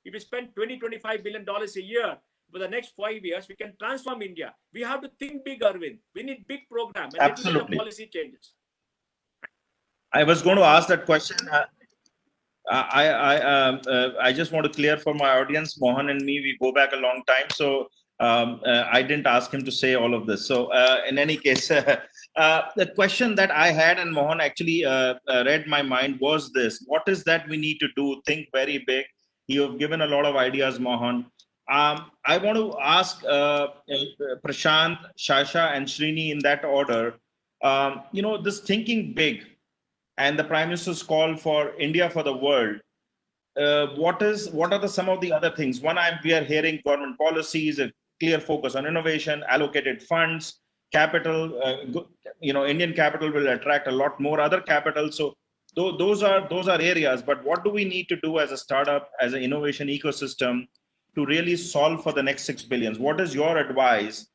Speaker 6: If we spend $20, $25 billion a year for the next 5 years, we can transform India. We have to think big, Arvind. We need big program and little bit of policy changes.
Speaker 2: I was going to ask that question. I just want to clear for my audience. Mohan and me, we go back a long time, so I didn't ask him to say all of this. So in any case, the question that I had and Mohan actually read my mind was this: what is that we need to do? Think very big. You have given a lot of ideas, Mohan. I want to ask Prashant, Sasha, and Srini in that order. You know, this thinking big and the Prime Minister's call for India for the world. What are some of the other things? One, we are hearing government policies, a clear focus on innovation, allocated funds, capital. Indian capital will attract a lot more other capital. So those are areas. But what do we need to do as a startup, as an innovation ecosystem, to really solve for the next 6 billion? What is your advice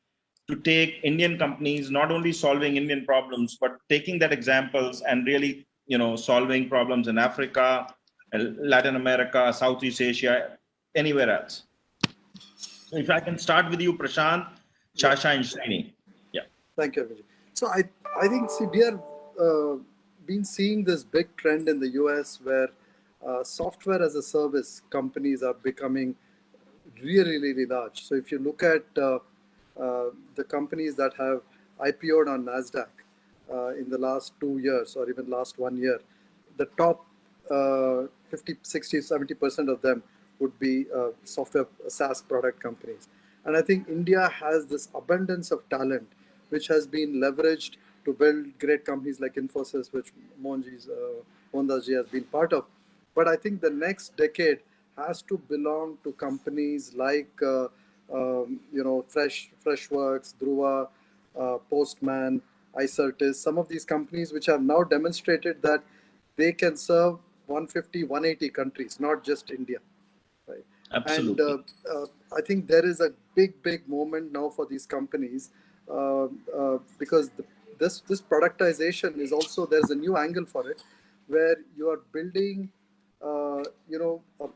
Speaker 2: to take Indian companies not only solving Indian problems, but taking that examples and really, solving problems in Africa, Latin America, Southeast Asia, anywhere else? So if I can start with you, Prashant, Sasha, and Srini. Yeah.
Speaker 3: Thank you, Arvind. So I think, we are been seeing this big trend in the US where software as a service companies are becoming really, really large. So if you look at the companies that have IPO'd on NASDAQ in the last 2 years or even last 1 year, the top 50, 60, 70% of them would be software SaaS product companies. And I think India has this abundance of talent, which has been leveraged to build great companies like Infosys, which Mohandas has been part of. But I think the next decade has to belong to companies like Freshworks, Dhruva, Postman, iCertis, some of these companies which have now demonstrated that they can serve 150, 180 countries, not just India. Right?
Speaker 2: Absolutely.
Speaker 3: And I think there is a big moment now for these companies because this productization is also, there's a new angle for it, where you are building a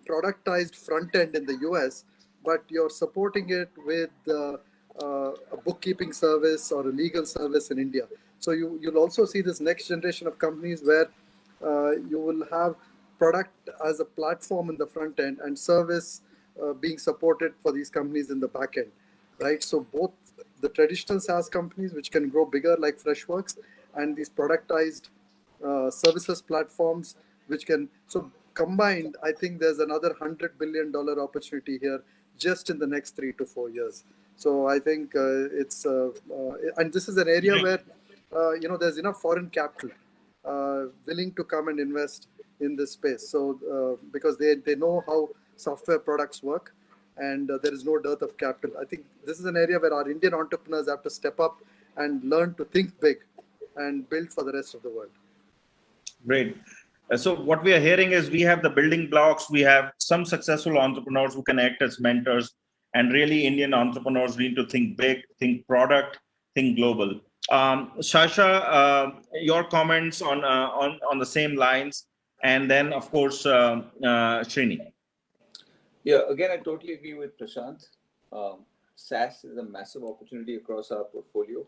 Speaker 3: productized front end in the US, but you're supporting it with a bookkeeping service or a legal service in India. So you'll also see this next generation of companies where you will have product as a platform in the front end and service being supported for these companies in the back end, right? So both the traditional SaaS companies, which can grow bigger like Freshworks, and these productized services platforms, which can, so combined, I think there's another $100 billion opportunity here just in the next 3 to 4 years. So I think and this is an area where, there's enough foreign capital willing to come and invest in this space. So because they know how software products work, and there is no dearth of capital. I think this is an area where our Indian entrepreneurs have to step up and learn to think big and build for the rest of the world.
Speaker 2: Great. So what we are hearing is we have the building blocks. We have some successful entrepreneurs who can act as mentors, and really Indian entrepreneurs need to think big, think product, think global. Sasha, your comments on the same lines, and then of course Srini.
Speaker 4: Yeah, again, I totally agree with Prashant. SaaS is a massive opportunity across our portfolio.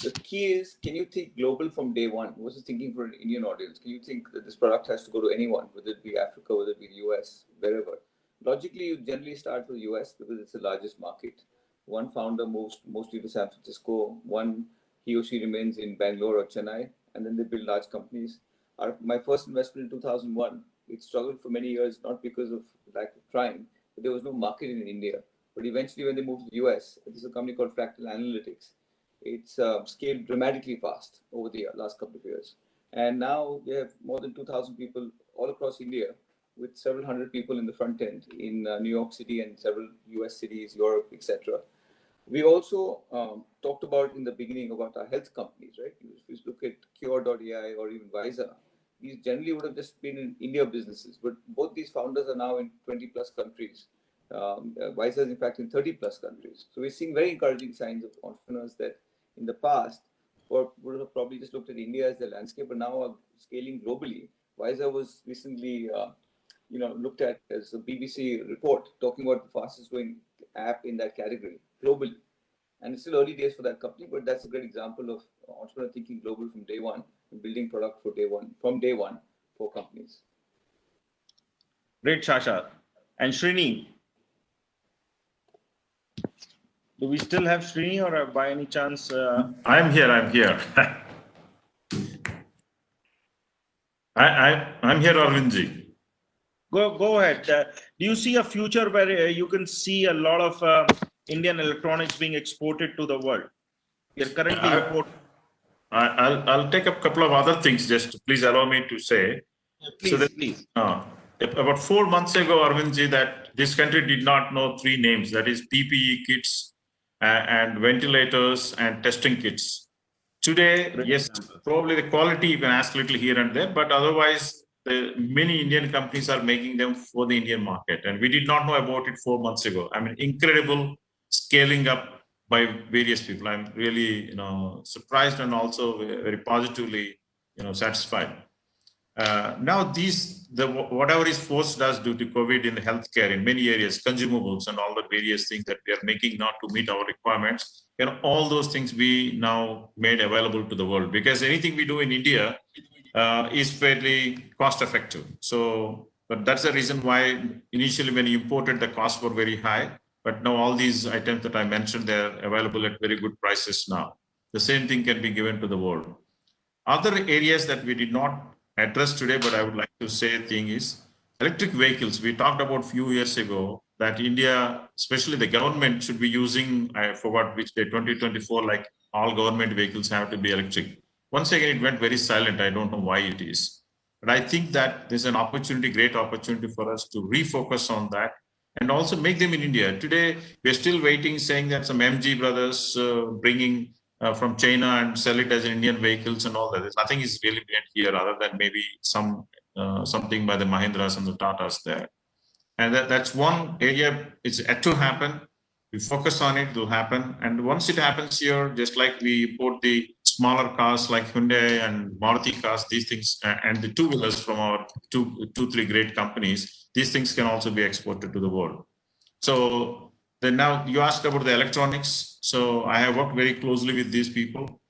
Speaker 4: The key is, can you think global from day one? Versus thinking for an Indian audience? Can you think that this product has to go to anyone, whether it be Africa, whether it be the US, wherever? Logically, you generally start with the US because it's the largest market. One founder moves mostly to San Francisco, he or she remains in Bangalore or Chennai, and then they build large companies. My first investment in 2001, it struggled for many years, not because of lack of trying, but there was no market in India. But eventually, when they moved to the US, there's a company called Fractal Analytics. It's scaled dramatically fast over the last couple of years. And now we have more than 2,000 people all across India, with several hundred people in the front end in New York City and several US cities, Europe, etc. We also talked about in the beginning about our health companies, right? If you look at Cure.ai or even Visa, these generally would have just been in India businesses, but both these founders are now in 20 plus countries. Visa is in fact in 30 plus countries. So we're seeing very encouraging signs of entrepreneurs that in the past would have probably just looked at India as the landscape, but now are scaling globally. Visa was recently looked at as a BBC report talking about the fastest growing app in that category globally. And it's still early days for that company, but that's a great example of entrepreneur thinking global from day one and building product from day one for companies.
Speaker 2: Great, Sasha. And Srini, do we still have Srini, or by any chance?
Speaker 5: I'm here. I'm here, Arvindji.
Speaker 2: Go ahead. Do you see a future where you can see a lot of Indian electronics being exported to the world? You're currently importing.
Speaker 5: I'll take a couple of other things. Just please allow me to say.
Speaker 2: Please.
Speaker 5: About 4 months ago, Arvindji, that this country did not know 3 names. That is PPE kits and ventilators and testing kits. Today, yes, probably the quality you can ask a little here and there, but otherwise, many Indian companies are making them for the Indian market, and we did not know about it 4 months ago. I mean, incredible scaling up by various people. I'm really, surprised and also very positively, satisfied. Now whatever is forced us due to COVID in healthcare in many areas, consumables and all the various things that we are making not to meet our requirements, all those things we now made available to the world, because anything we do in India is fairly cost effective. So, but that's the reason why initially when you imported, the costs were very high, but now all these items that I mentioned, they're available at very good prices now. The same thing can be given to the world. Other areas that we did not address today, but I would like to say thing is electric vehicles. We talked about a few years ago that India, especially the government, should be using, I forgot which day, 2024, like all government vehicles have to be electric. Once again, it went very silent. I don't know why it is. But I think that there's an opportunity, great opportunity for us to refocus on that and also make them in India. Today, we're still waiting, saying that some MG brothers bringing from China and sell it as Indian vehicles and all that. There's nothing is really made here other than maybe something by the Mahindras and the Tatas there. And that's one area. It's yet to happen. We focus on it, it will happen. And once it happens here, just like we import the smaller cars like Hyundai and Maruti cars, these things, and the two-wheelers from our two, 3 great companies, these things can also be exported to the world. So then now you asked about the electronics. So I have worked very closely with these people.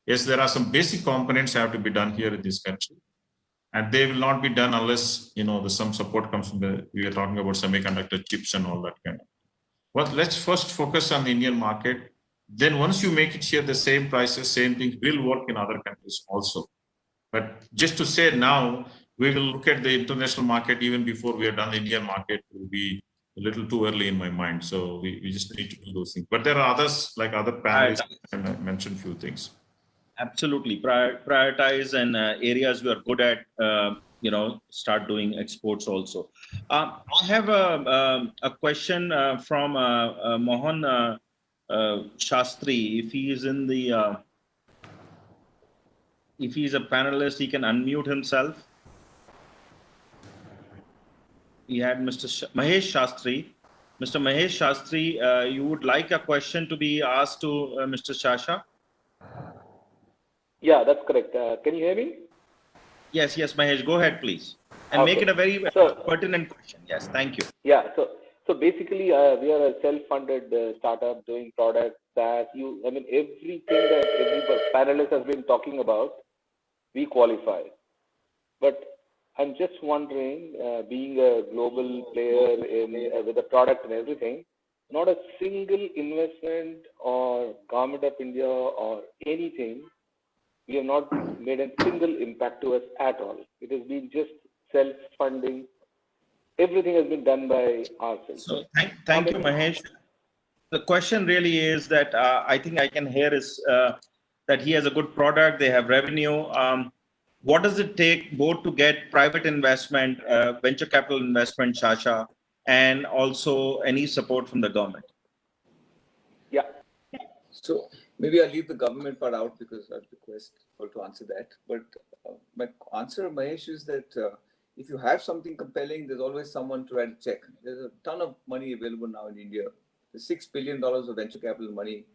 Speaker 5: Yes, there are some basic components have to be done here in this country. and they will not be done unless there's some support comes from we are talking about semiconductor chips and all that kind of. Well, let's first focus on the Indian market. Then once you make it here, the same prices, same things will work in other countries also. But just to say now, we will look at the international market even before we have done the Indian market will be a little too early in my mind. So we just need to do those things. But there are others, like other panelists, and I mentioned a few things.
Speaker 2: Absolutely. Prioritize and areas you are good at, start doing exports also. I have a question from Mohan Shastri. If he is in the, if he's a panelist, he can unmute himself. We had Mr. Mahesh Shastri. Mr. Mahesh Shastri, you would like a question to be asked to Mr. Sasha?
Speaker 7: Yeah, that's correct. Can you hear me?
Speaker 2: Yes, Mahesh, go ahead, please. And make it a very pertinent question. Yes, thank you.
Speaker 7: Yeah, so basically, we are a self-funded startup doing products that everything that every panelist has been talking about, we qualify. But I'm just wondering, being a global player in with a product and everything, not a single investment or government of India or anything, we have not made a single impact to us at all. It has been just self-funding. Everything has been done by ourselves.
Speaker 2: So thank you, Mahesh. The question really is that I think I can hear is that he has a good product, they have revenue. What does it take both to get private investment, venture capital investment, Sasha, and also any support from the government?
Speaker 7: Yeah.
Speaker 4: So maybe I'll leave the government part out because I'll request for to answer that. But my answer, Mahesh, is that if you have something compelling, there's always someone to write a check. There's a ton of money available now in India. There's $6 billion of venture capital money.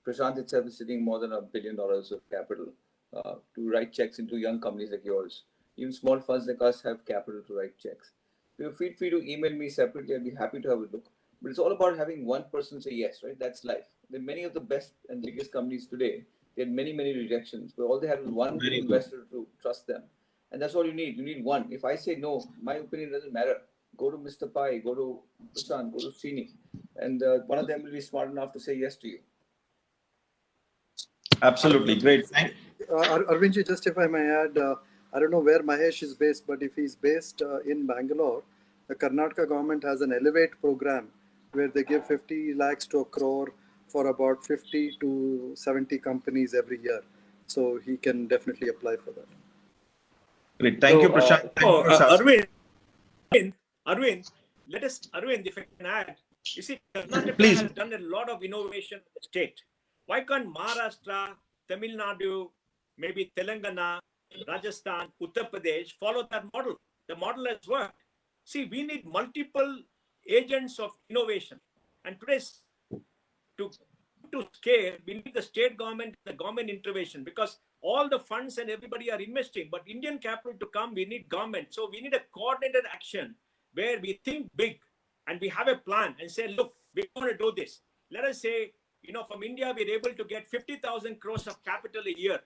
Speaker 4: Prashant itself is sitting more than $1 billion of capital to write checks into young companies like yours. Even small funds like us have capital to write checks. Feel free to email me separately. I'd be happy to have a look. But it's all about having one person say yes, right? That's life. There are many of the best and biggest companies today. They had many rejections, but all they had was one investor to trust them. And that's all you need. You need one. If I say no, my opinion doesn't matter. Go to Mr. Pai, go to Prashant, go to Srini. And one of them will be smart enough to say yes to you.
Speaker 2: Absolutely. Great.
Speaker 3: Arvindji, just if I may add, I don't know where Mahesh is based, but if he's based in Bangalore, the Karnataka government has an Elevate program where they give 50 lakhs to a crore for about 50 to 70 companies every year. So he can definitely apply for that.
Speaker 2: Great. Thank you, Prashant.
Speaker 6: Arvind, Arvind, if I can add, you see, Karnataka has done a lot of innovation in the state. Why can't Maharashtra, Tamil Nadu, maybe Telangana, Rajasthan, Uttar Pradesh follow that model? The model has worked. See, we need multiple agents of innovation. And today, to scale, we need the state government, the government intervention, because all the funds and everybody are investing. But Indian capital to come, we need government. So we need a coordinated action where we think big and we have a plan and say, look, we're going to do this. Let us say, from India, we're able to get 50,000 crores of capital a year.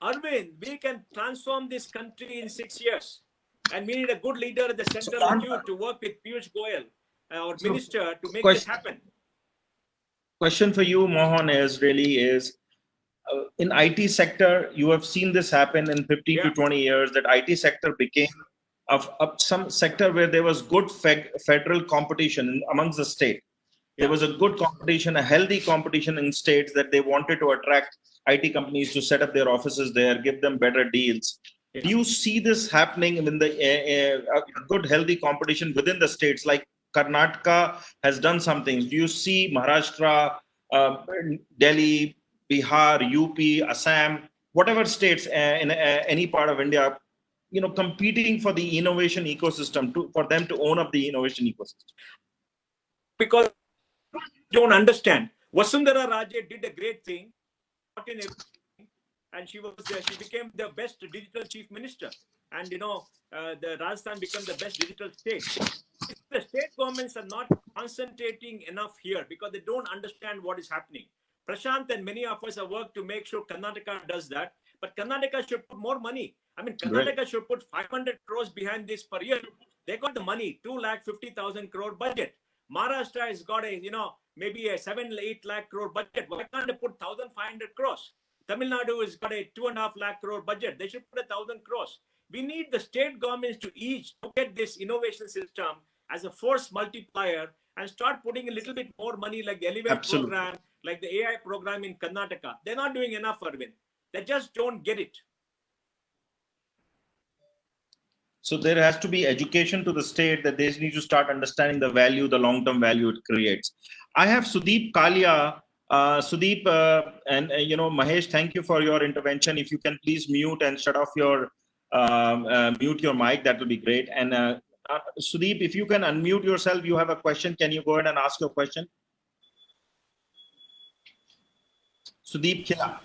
Speaker 6: Arvind, we can transform this country in 6 years. And we need a good leader at the center of you to work with Piyush Goyal, our minister, to make this happen.
Speaker 2: Question for you, Mohan, is in IT sector, you have seen this happen in 15 to 20 years, that IT sector became some sector where there was good federal competition amongst the state. There was a good competition, a healthy competition in states that they wanted to attract IT companies to set up their offices there, give them better deals. Do you see this happening in the good, healthy competition within the states? Like Karnataka has done something. Do you see Maharashtra, Delhi, Bihar, UP, Assam, whatever states in any part of India, competing for the innovation ecosystem for them to own up the innovation ecosystem?
Speaker 6: Because don't understand. Vasundhara Raje did a great thing, and she became the best digital chief minister. And the Rajasthan became the best digital state. The state governments are not concentrating enough here because they don't understand what is happening. Prashant and many of us have worked to make sure Karnataka does that. But Karnataka should put more money. I mean, Karnataka should put 500 crores behind this per year. They got the money, 2,50,000 crore budget. Maharashtra has got a, maybe a 7-8 lakh crore budget. Why can't they put 1,500 crores? Tamil Nadu has got a 2.5 lakh crore budget. They should put 1,000 crores. We need the state governments to each look at this innovation system as a force multiplier and start putting a little bit more money, like the Elevate program, like the AI program in Karnataka. They're not doing enough, Arvind. They just don't get it.
Speaker 2: So there has to be education to the state that they need to start understanding the value, the long-term value it creates. I have Sudeep Kalia. Sudeep and Mahesh, thank you for your intervention. If you can please mute and shut off your mute your mic, that will be great. And Sudeep, if you can unmute yourself, you have a question. Can you go ahead and ask your question? Sudeep Khila.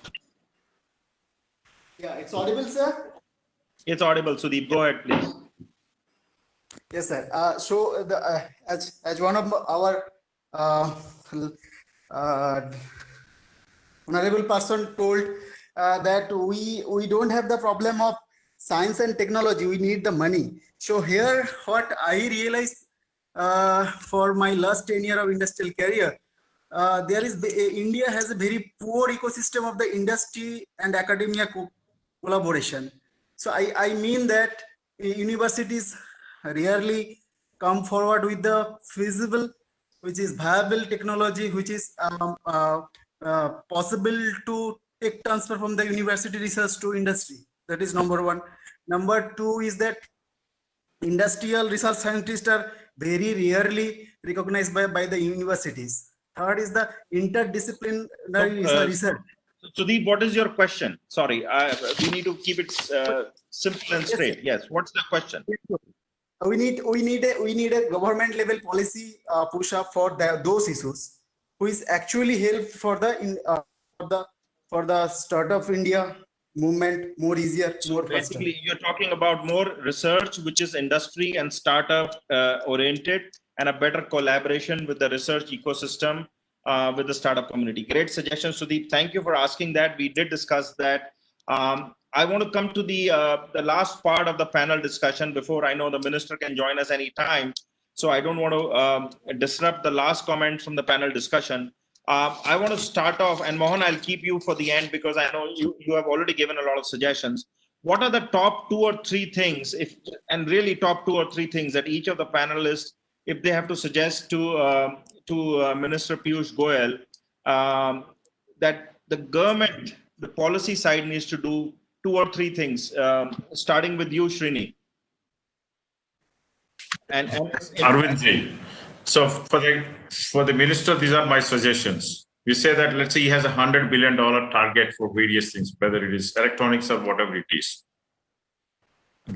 Speaker 8: Yeah, it's audible, sir?
Speaker 2: It's audible, Sudeep. Go ahead, please.
Speaker 8: Yes, sir. So, as one of our honorable person told that we don't have the problem of science and technology. We need the money. So here, what I realized for my last 10 years of industrial career, India has a very poor ecosystem of the industry and academia collaboration. So I mean that universities rarely come forward with the feasible, which is viable technology, which is possible to take transfer from the university research to industry. That is number one. Number two is that industrial research scientists are very rarely recognized by the universities. Third is the interdisciplinary research.
Speaker 2: Sudeep, what is your question? Sorry, we need to keep it simple and straight. Yes, what's the question?
Speaker 8: We need a government level policy push up for those issues, who is actually help for the startup India movement more easier, more faster.
Speaker 2: Basically, you're talking about more research, which is industry and startup oriented, and a better collaboration with the research ecosystem. With the startup community. Great suggestion, Sudeep. Thank you for asking that. We did discuss that. I want to come to the last part of the panel discussion before I know the minister can join us anytime. So I don't want to disrupt the last comments from the panel discussion. I want to start off, and Mohan, I'll keep you for the end because I know you have already given a lot of suggestions. What are the top 2 or 3 things, top 2 or 3 things that each of the panelists, if they have to suggest to Minister Piyush Goyal, that the government, the policy side needs to do 2 or 3 things, starting with you, Srini. And
Speaker 5: Arvind, so for the minister, these are my suggestions. We say that, let's say he has $100 billion target for various things, whether it is electronics or whatever it is.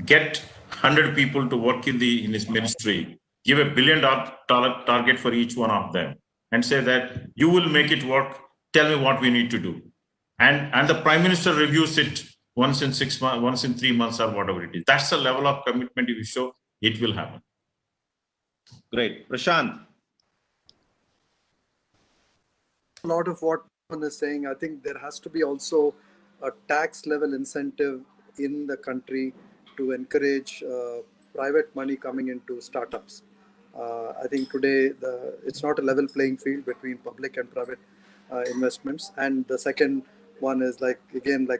Speaker 5: Get 100 people to work in his ministry. Give $1 billion target for each one of them and say that you will make it work. Tell me what we need to do. And the Prime Minister reviews it once in 6 months, once in 3 months or whatever it is. That's the level of commitment if you show, it will happen.
Speaker 2: Great. Prashant.
Speaker 3: A lot of what one is saying, I think there has to be also a tax level incentive in the country to encourage private money coming into startups. I think today it's not a level playing field between public and private investments. And the second one is like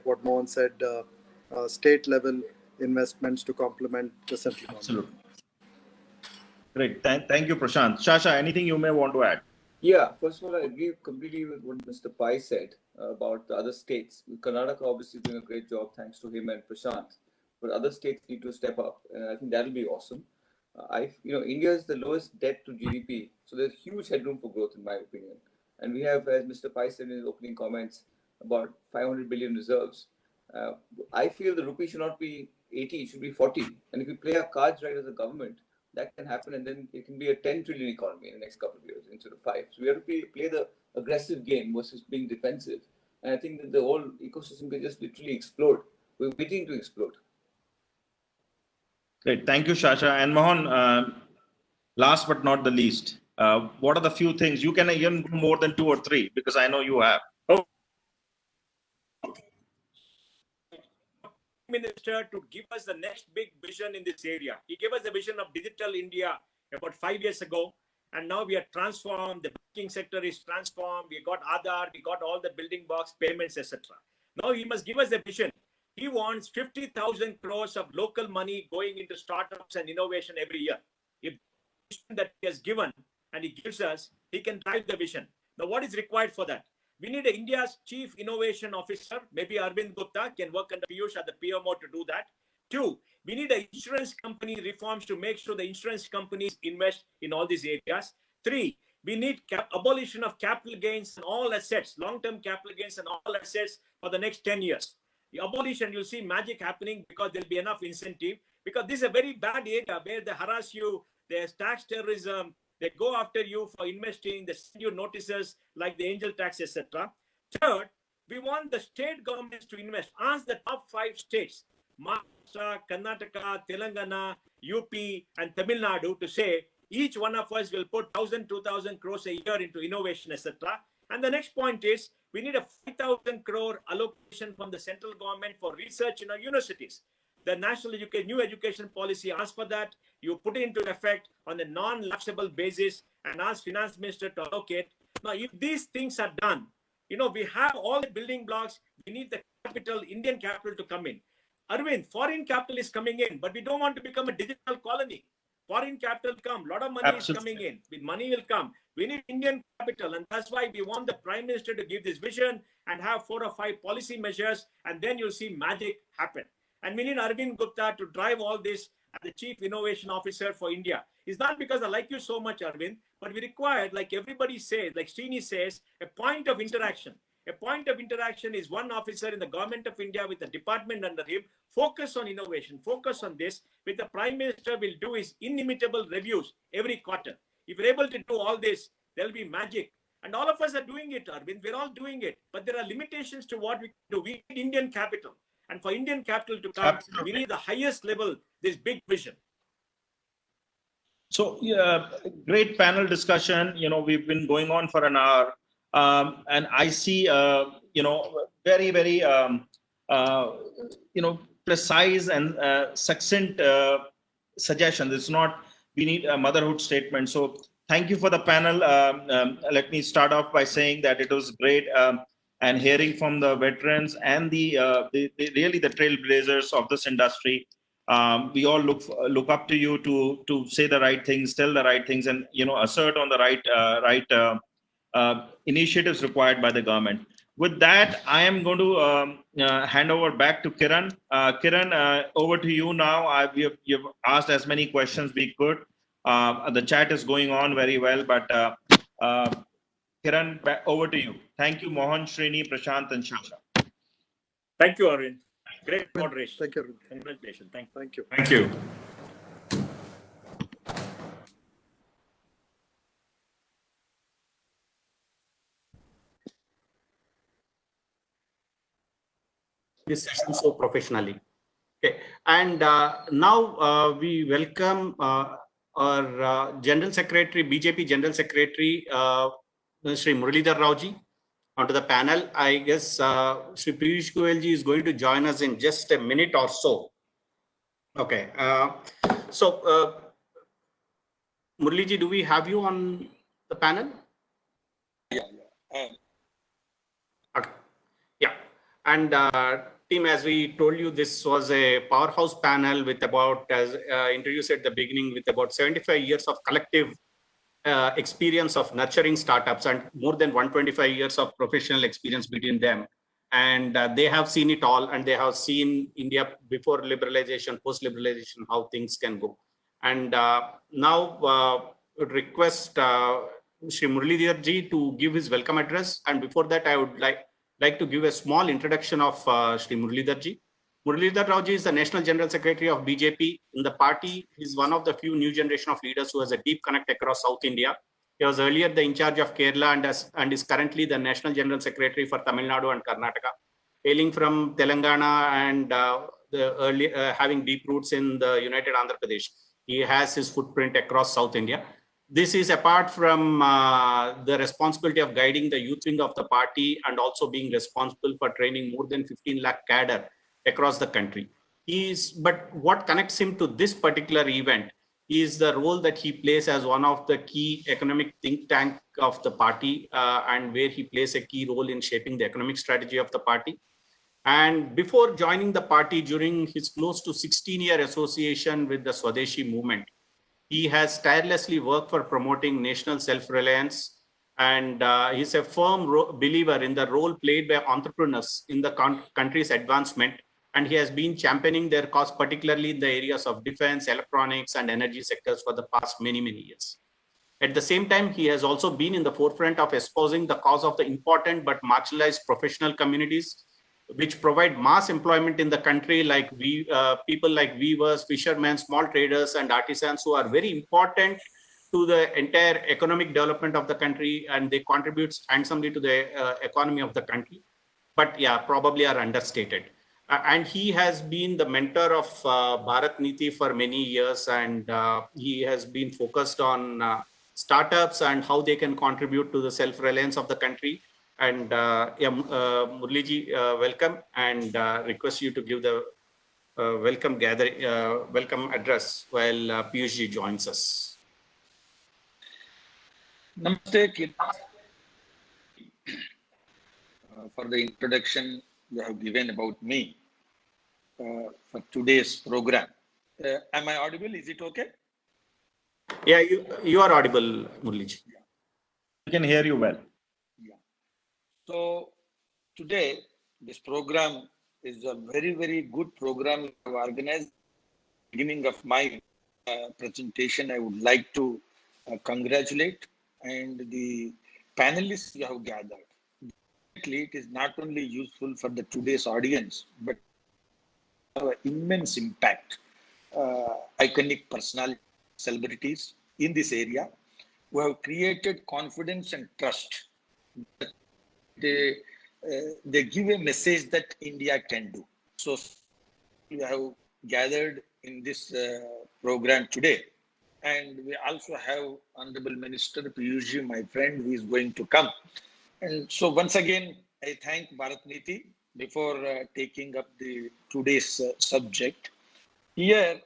Speaker 3: what Mohan said, state level investments to complement the central government.
Speaker 2: Absolutely. Great. Thank you, Prashant. Sasha, anything you may want to add?
Speaker 4: Yeah, first of all, I agree completely with what Mr. Pai said about the other states. Karnataka obviously doing a great job, thanks to him and Prashant. But other states need to step up, and I think that'll be awesome. India is the lowest debt to GDP, so there's huge headroom for growth, in my opinion. And we have, as Mr. Pai said in his opening comments, about 500 billion reserves. I feel the rupee should not be 80, it should be 40. And if we play our cards right as a government, that can happen, and then it can be a 10 trillion economy in the next couple of years instead of 5. So we have to play the aggressive game versus being defensive. And I think that the whole ecosystem can just literally explode. We're waiting to explode.
Speaker 2: Great. Thank you, Sasha. And Mohan, last but not the least, what are the few things? You can even do more than 2 or 3 because I know you have.
Speaker 6: Minister to give us the next big vision in this area. He gave us the vision of Digital India about 5 years ago. And now we are transformed. The banking sector is transformed. We got Aadhaar, we got all the building blocks, payments, etc. Now he must give us a vision. He wants 50,000 crores of local money going into startups and innovation every year. If the vision that he has given and he gives us, he can drive the vision. Now, what is required for that? We need India's chief innovation officer. Maybe Arvind Gupta can work under Piyush at the PMO to do that. 2, we need an insurance company reforms to make sure the insurance companies invest in all these areas. 3, we need abolition of capital gains and all assets, long-term capital gains and all assets for the next 10 years. The abolition, you'll see magic happening because there'll be enough incentive, because this is a very bad area where they harass you, there's tax terrorism, they go after you for investing, they send you notices like the angel tax, etc. 3rd, we want the state governments to invest. Ask the top 5 states, Maharashtra, Karnataka, Telangana, UP, and Tamil Nadu, to say each one of us will put 1,000, 2,000 crores a year into innovation, etc. And the next point is we need a 5,000 crore allocation from the central government for research in our universities. The national new education policy asks for that. You put it into effect on a non-lapsable basis and ask finance minister to allocate. Now, if these things are done, we have all the building blocks. We need the capital, Indian capital, to come in. Arvind, foreign capital is coming in, but we don't want to become a digital colony. Foreign capital come, a lot of money
Speaker 2: Absolutely.
Speaker 6: is coming in. With money will come. We need Indian capital, and that's why we want the Prime Minister to give this vision and have 4 or 5 policy measures, and then you'll see magic happen. And we need Arvind Gupta to drive all this as the Chief Innovation Officer for India. It's not because I like you so much, Arvind, but we require, like everybody says, like Srini says, a point of interaction. A point of interaction is one officer in the government of India with a department under him, focus on innovation, focus on this. With the Prime Minister will do his inimitable reviews every quarter. If we're able to do all this, there'll be magic. And all of us are doing it, Arvind. We're all doing it. But there are limitations to what we can do. We need Indian capital. And for Indian capital to come,
Speaker 2: Absolutely.
Speaker 6: we need the highest level, this big vision.
Speaker 2: So, great panel discussion. We've been going on for an hour. And I see, very, very, precise and succinct suggestions. It's not, we need a motherhood statement. So thank you for the panel. Let me start off by saying that it was great and hearing from the veterans and the really the trailblazers of this industry. We all look up to you to say the right things, tell the right things, and assert on the right initiatives required by the government. With that, I am going to hand over back to Kiran. Kiran, over to you now. You've asked as many questions we could. The chat is going on very well, but Kiran, over to you. Thank you, Mohan, Srini, Prashant, and Sasha.
Speaker 6: Thank you, Aarin. Great moderation.
Speaker 3: Thank you.
Speaker 6: Congratulations. Thank you.
Speaker 3: Thank you.
Speaker 5: Thank you.
Speaker 1: This session so professionally. Okay, and now we welcome our General Secretary, BJP General Secretary, Shri Muralidharji, onto the panel. I guess Shri Piyush Goyal ji is going to join us in just a minute or so. Okay, so Murali ji, do we have you on the panel?
Speaker 9: Yeah.
Speaker 1: Okay. Yeah, and team, as we told you, this was a powerhouse panel with about, as introduced at the beginning, with about 75 years of collective experience of nurturing startups and more than 125 years of professional experience between them. And they have seen it all, and they have seen India before liberalization, post liberalization, how things can go. And now would request Shri Muralidharji to give his welcome address. And before that, I would like to give a small introduction of Shri Muralidharji. Muralidharji is the National General Secretary of BJP. In the party, he is one of the few new generation of leaders who has a deep connect across South India. He was earlier the in charge of Kerala and is currently the National General Secretary for Tamil Nadu and Karnataka. Hailing from Telangana and having deep roots in the United Andhra Pradesh, he has his footprint across South India. This is apart from the responsibility of guiding the youth wing of the party and also being responsible for training more than 15 lakh cadre across the country. But what connects him to this particular event is the role that he plays as one of the key economic think tank of the party, and where he plays a key role in shaping the economic strategy of the party. And before joining the party, during his close to 16-year association with the Swadeshi movement, he has tirelessly worked for promoting national self-reliance, and he's a firm believer in the role played by entrepreneurs in the country's advancement. And he has been championing their cause, particularly in the areas of defense, electronics, and energy sectors for the past many, many years. At the same time, he has also been in the forefront of espousing the cause of the important but marginalized professional communities, which provide mass employment in the country, like people like weavers, fishermen, small traders, and artisans, who are very important to the entire economic development of the country, and they contribute handsomely to the economy of the country. But yeah, probably are understated. And he has been the mentor of Bharat Niti for many years, and he has been focused on startups and how they can contribute to the self-reliance of the country. And Muralidharji, welcome, and request you to give the welcome address while Piyush joins us.
Speaker 9: Namaste, for the introduction you have given about me for today's program. Am I audible? Is it okay?
Speaker 1: Yeah, you are audible, Muralidharji.
Speaker 2: I can hear you well.
Speaker 9: Yeah. So today, this program is a very, very good program I've organized. Beginning of my presentation, I would like to congratulate and the panelists you have gathered. It is not only useful for the today's audience, but have an immense impact. Iconic personalities, celebrities in this area who have created confidence and trust. They give a message that India can do. So we have gathered in this program today, and we also have Honorable Minister Piyush, my friend, who is going to come. And so once again, I thank Bharat Niti before taking up the today's subject. Here,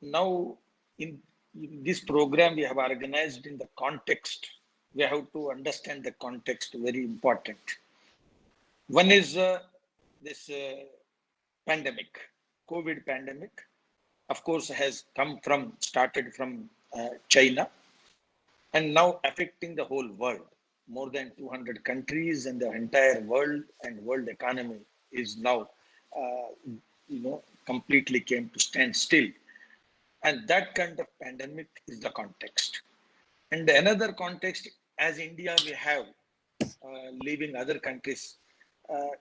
Speaker 9: now in this program we have organized in the context. We have to understand the context, very important. One is this pandemic, COVID pandemic, of course, has started from China, and now affecting the whole world. More than 200 countries and the entire world and world economy is now, completely came to stand still. And that kind of pandemic is the context. And another context, as India, we have leaving other countries,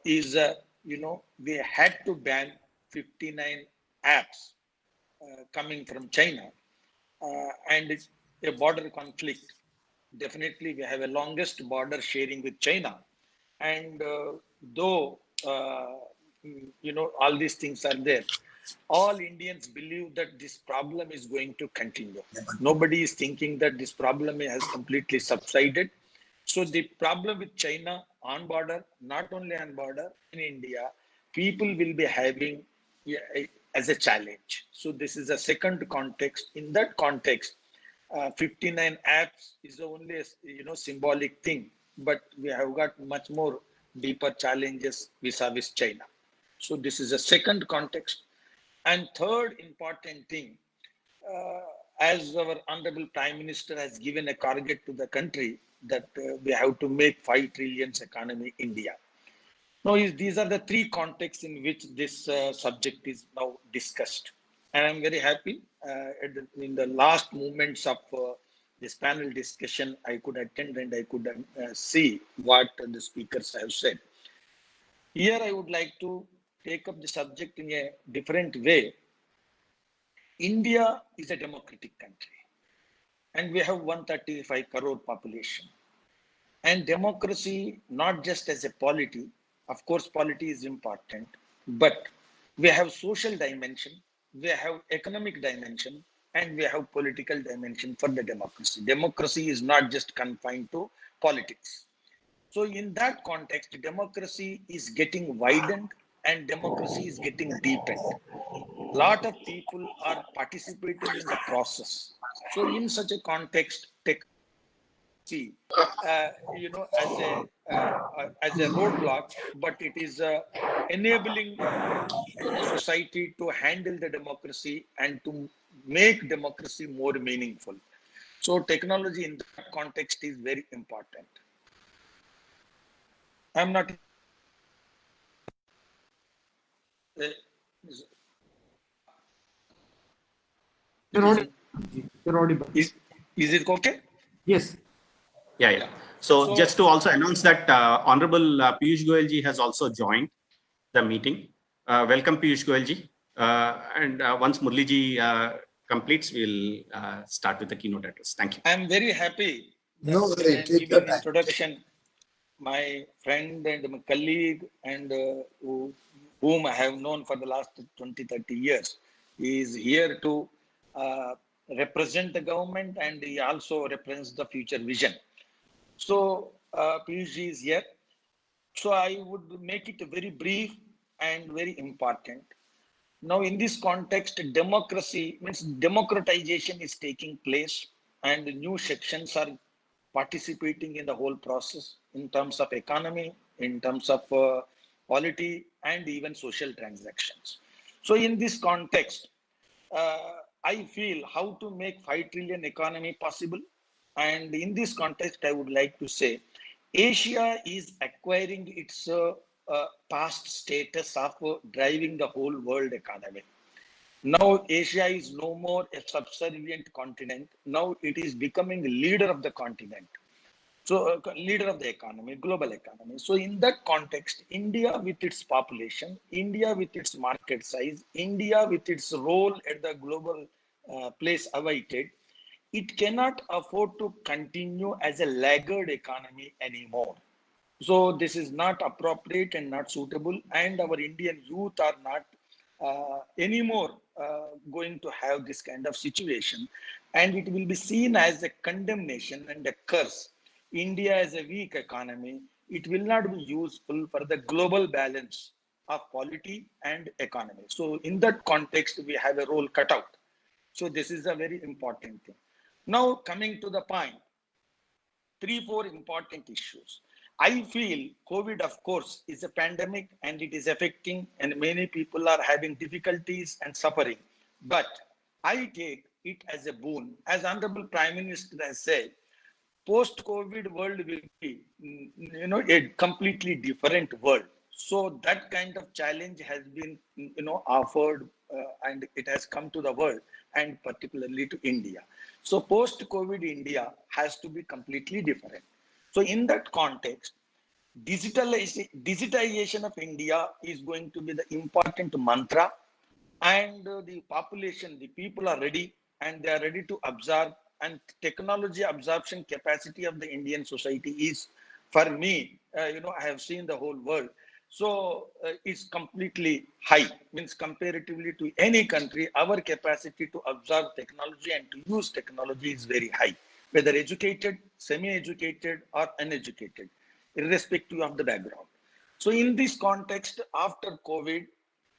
Speaker 9: is, we had to ban 59 apps coming from China. And it's a border conflict. Definitely, we have a longest border sharing with China. And though, all these things are there, all Indians believe that this problem is going to continue. Nobody is thinking that this problem has completely subsided. So the problem with China on border, not only on border, in India, people will be having as a challenge. So this is a second context. In that context, 59 apps is only a symbolic thing, but we have got much more deeper challenges vis-a-vis China. So this is a second context. And third important thing, as our Honorable Prime Minister has given a target to the country that we have to make 5 trillion economy India. Now, these are the three contexts in which this subject is now discussed. And I'm very happy in the last moments of this panel discussion, I could attend and I could see what the speakers have said. Here, I would like to take up the subject in a different way. India is a democratic country, and we have 135 crore population. And democracy, not just as a polity, of course, polity is important, but we have social dimension, we have economic dimension, and we have political dimension for the democracy. Democracy is not just confined to politics. So in that context, democracy is getting widened and democracy is getting deepened. Lot of people are participating in the process. So in such a context, technology, as a roadblock, but it is enabling the society to handle the democracy and to make democracy more meaningful. So technology in that context is very important. I'm not. Uh,
Speaker 10: You're audible. You're audible.
Speaker 9: is it okay?
Speaker 10: Yes.
Speaker 1: Yeah. So just to also announce that Honorable Piyush Goyal ji has also joined the meeting. Welcome, Piyush Goyal ji. And once Murli ji completes, we'll start with the keynote address. Thank you.
Speaker 9: I'm very happy that
Speaker 11: No worry,
Speaker 9: I'm
Speaker 11: take
Speaker 9: giving
Speaker 11: your time.
Speaker 9: introduction. My friend and my colleague and whom I have known for the last 20, 30 years. He is here to represent the government and he also represents the future vision. So Piyush is here. So I would make it very brief and very important. Now, in this context, democracy means democratization is taking place and new sections are participating in the whole process in terms of economy, in terms of polity, and even social transactions. So, in this context, I feel how to make 5 trillion economy possible. And in this context, I would like to say Asia is acquiring its past status of driving the whole world economy. Now Asia is no more a subservient continent. Now it is becoming leader of the continent. So leader of the economy, global economy. So in that context, India with its population, India with its market size, India with its role at the global place awaited, it cannot afford to continue as a laggard economy anymore. So this is not appropriate and not suitable, and our Indian youth are not anymore going to have this kind of situation, and it will be seen as a condemnation and a curse. India as a weak economy, it will not be useful for the global balance of polity and economy. So in that context, we have a role cut out. So this is a very important thing. Now coming to the point, 3-4 important issues. I feel COVID, of course, is a pandemic and it is affecting, and many people are having difficulties and suffering. But I take it as a boon. As Honorable Prime Minister has said, post-COVID world will be, a completely different world. So that kind of challenge has been, offered and it has come to the world and particularly to India. So post-COVID India has to be completely different. So in that context, digitization of India is going to be the important mantra, and the population, the people are ready and they are ready to absorb, and technology absorption capacity of the Indian society is, for me, I have seen the whole world. So it's completely high, means comparatively to any country, our capacity to absorb technology and to use technology is very high, whether educated, semi-educated or uneducated, irrespective of the background. So in this context, after COVID,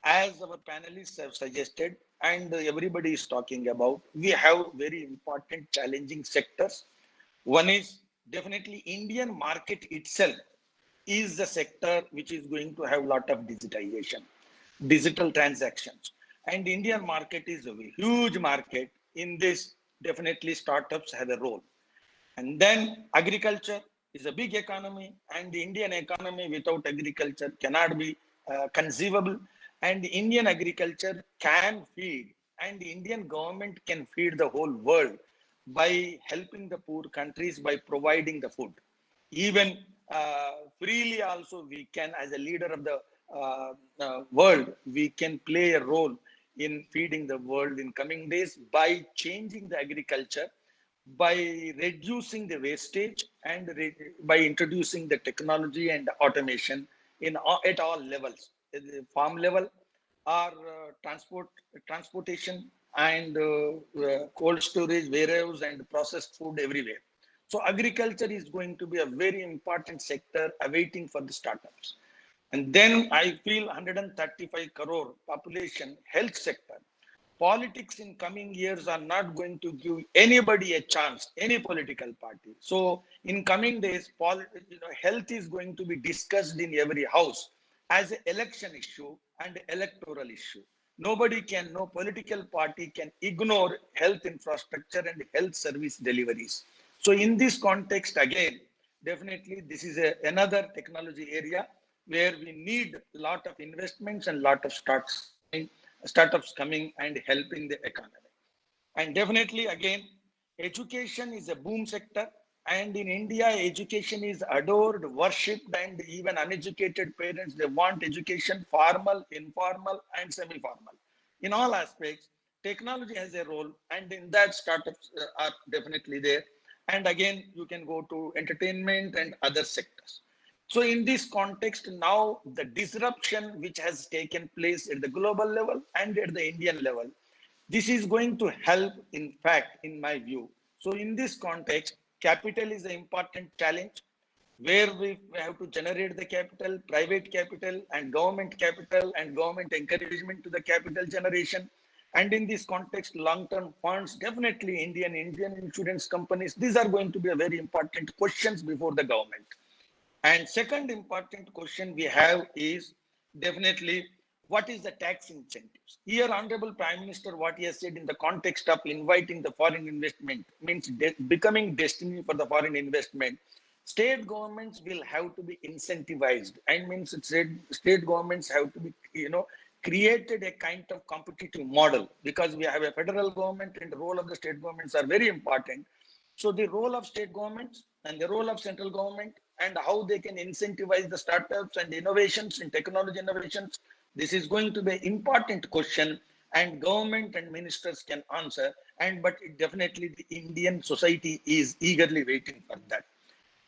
Speaker 9: as our panelists have suggested and everybody is talking about, we have very important challenging sectors. One is definitely Indian market itself is the sector which is going to have a lot of digitization, digital transactions. And Indian market is a huge market. In this, definitely startups have a role. And then agriculture is a big economy, and the Indian economy without agriculture cannot be conceivable. And the Indian agriculture can feed, and the Indian government can feed the whole world by helping the poor countries by providing the food. Even freely also we can, as a leader of the world, we can play a role in feeding the world in coming days by changing the agriculture, by reducing the wastage, and by introducing the technology and automation at all levels, at the farm level or transportation and cold storage, warehouse and processed food everywhere. So agriculture is going to be a very important sector awaiting for the startups. And then I feel 135 crore population health sector. Politics in coming years are not going to give anybody a chance, any political party. So in coming days, health is going to be discussed in every house as an election issue and electoral issue. Nobody can, no political party can ignore health infrastructure and health service deliveries. So in this context, again, definitely this is another technology area where we need a lot of investments and lot of startups coming and helping the economy. And definitely, again, education is a boom sector. And in India, education is adored, worshipped, and even uneducated parents, they want education, formal, informal, and semi-formal. In all aspects, technology has a role, and in that startups are definitely there. And again, you can go to entertainment and other sectors. So in this context, now the disruption which has taken place at the global level and at the Indian level, this is going to help, in fact, in my view. So in this context, capital is an important challenge where we have to generate the capital, private capital and government encouragement to the capital generation. And in this context, long-term funds, definitely Indian insurance companies, these are going to be a very important questions before the government. And second important question we have is definitely what is the tax incentives? Here, Honorable Prime Minister, what he has said in the context of inviting the foreign investment means becoming destiny for the foreign investment. State governments will have to be incentivized. And means state governments have to be, created a kind of competitive model because we have a federal government and the role of the state governments are very important. So the role of state governments and the role of central government and how they can incentivize the startups and innovations in technology innovations, this is going to be an important question and government and ministers can answer. But definitely the Indian society is eagerly waiting for that.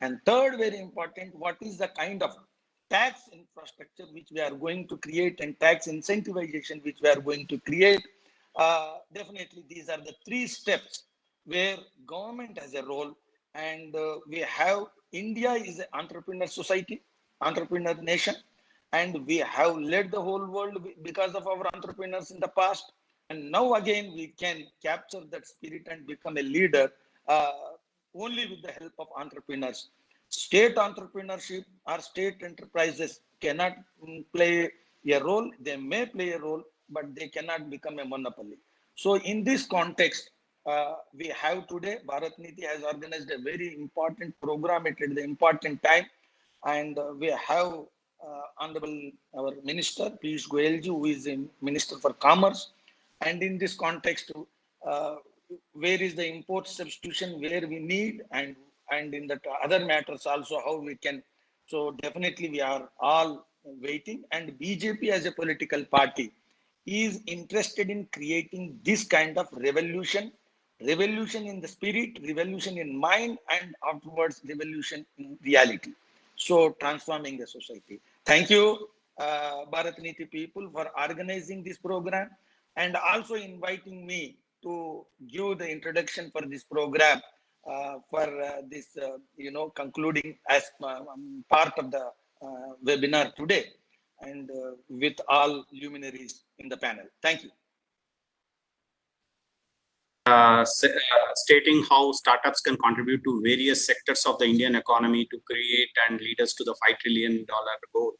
Speaker 9: And third, very important, what is the kind of tax infrastructure which we are going to create and tax incentivization which we are going to create? Definitely these are the three steps where government has a role. And we have, India is an entrepreneur society, entrepreneur nation, and we have led the whole world because of our entrepreneurs in the past. And now again, we can capture that spirit and become a leader only with the help of entrepreneurs. State entrepreneurship or state enterprises cannot play a role. They may play a role, but they cannot become a monopoly. So in this context, we have today, Bharat Niti has organized a very important program at the important time. And we have Honorable our Minister, Piyush Goyal, who is a Minister for Commerce. And in this context, where is the import substitution, where we need, and in the other matters also, how we can. So definitely we are all waiting. And BJP as a political party is interested in creating this kind of revolution in the spirit, revolution in mind, and afterwards revolution in reality. So transforming the society. Thank you, Bharat Niti people, for organizing this program and also inviting me to give the introduction for this program for this, concluding as part of the webinar today and with all luminaries in the panel. Thank you.
Speaker 1: Stating how startups can contribute to various sectors of the Indian economy to create and lead us to the $5 trillion goal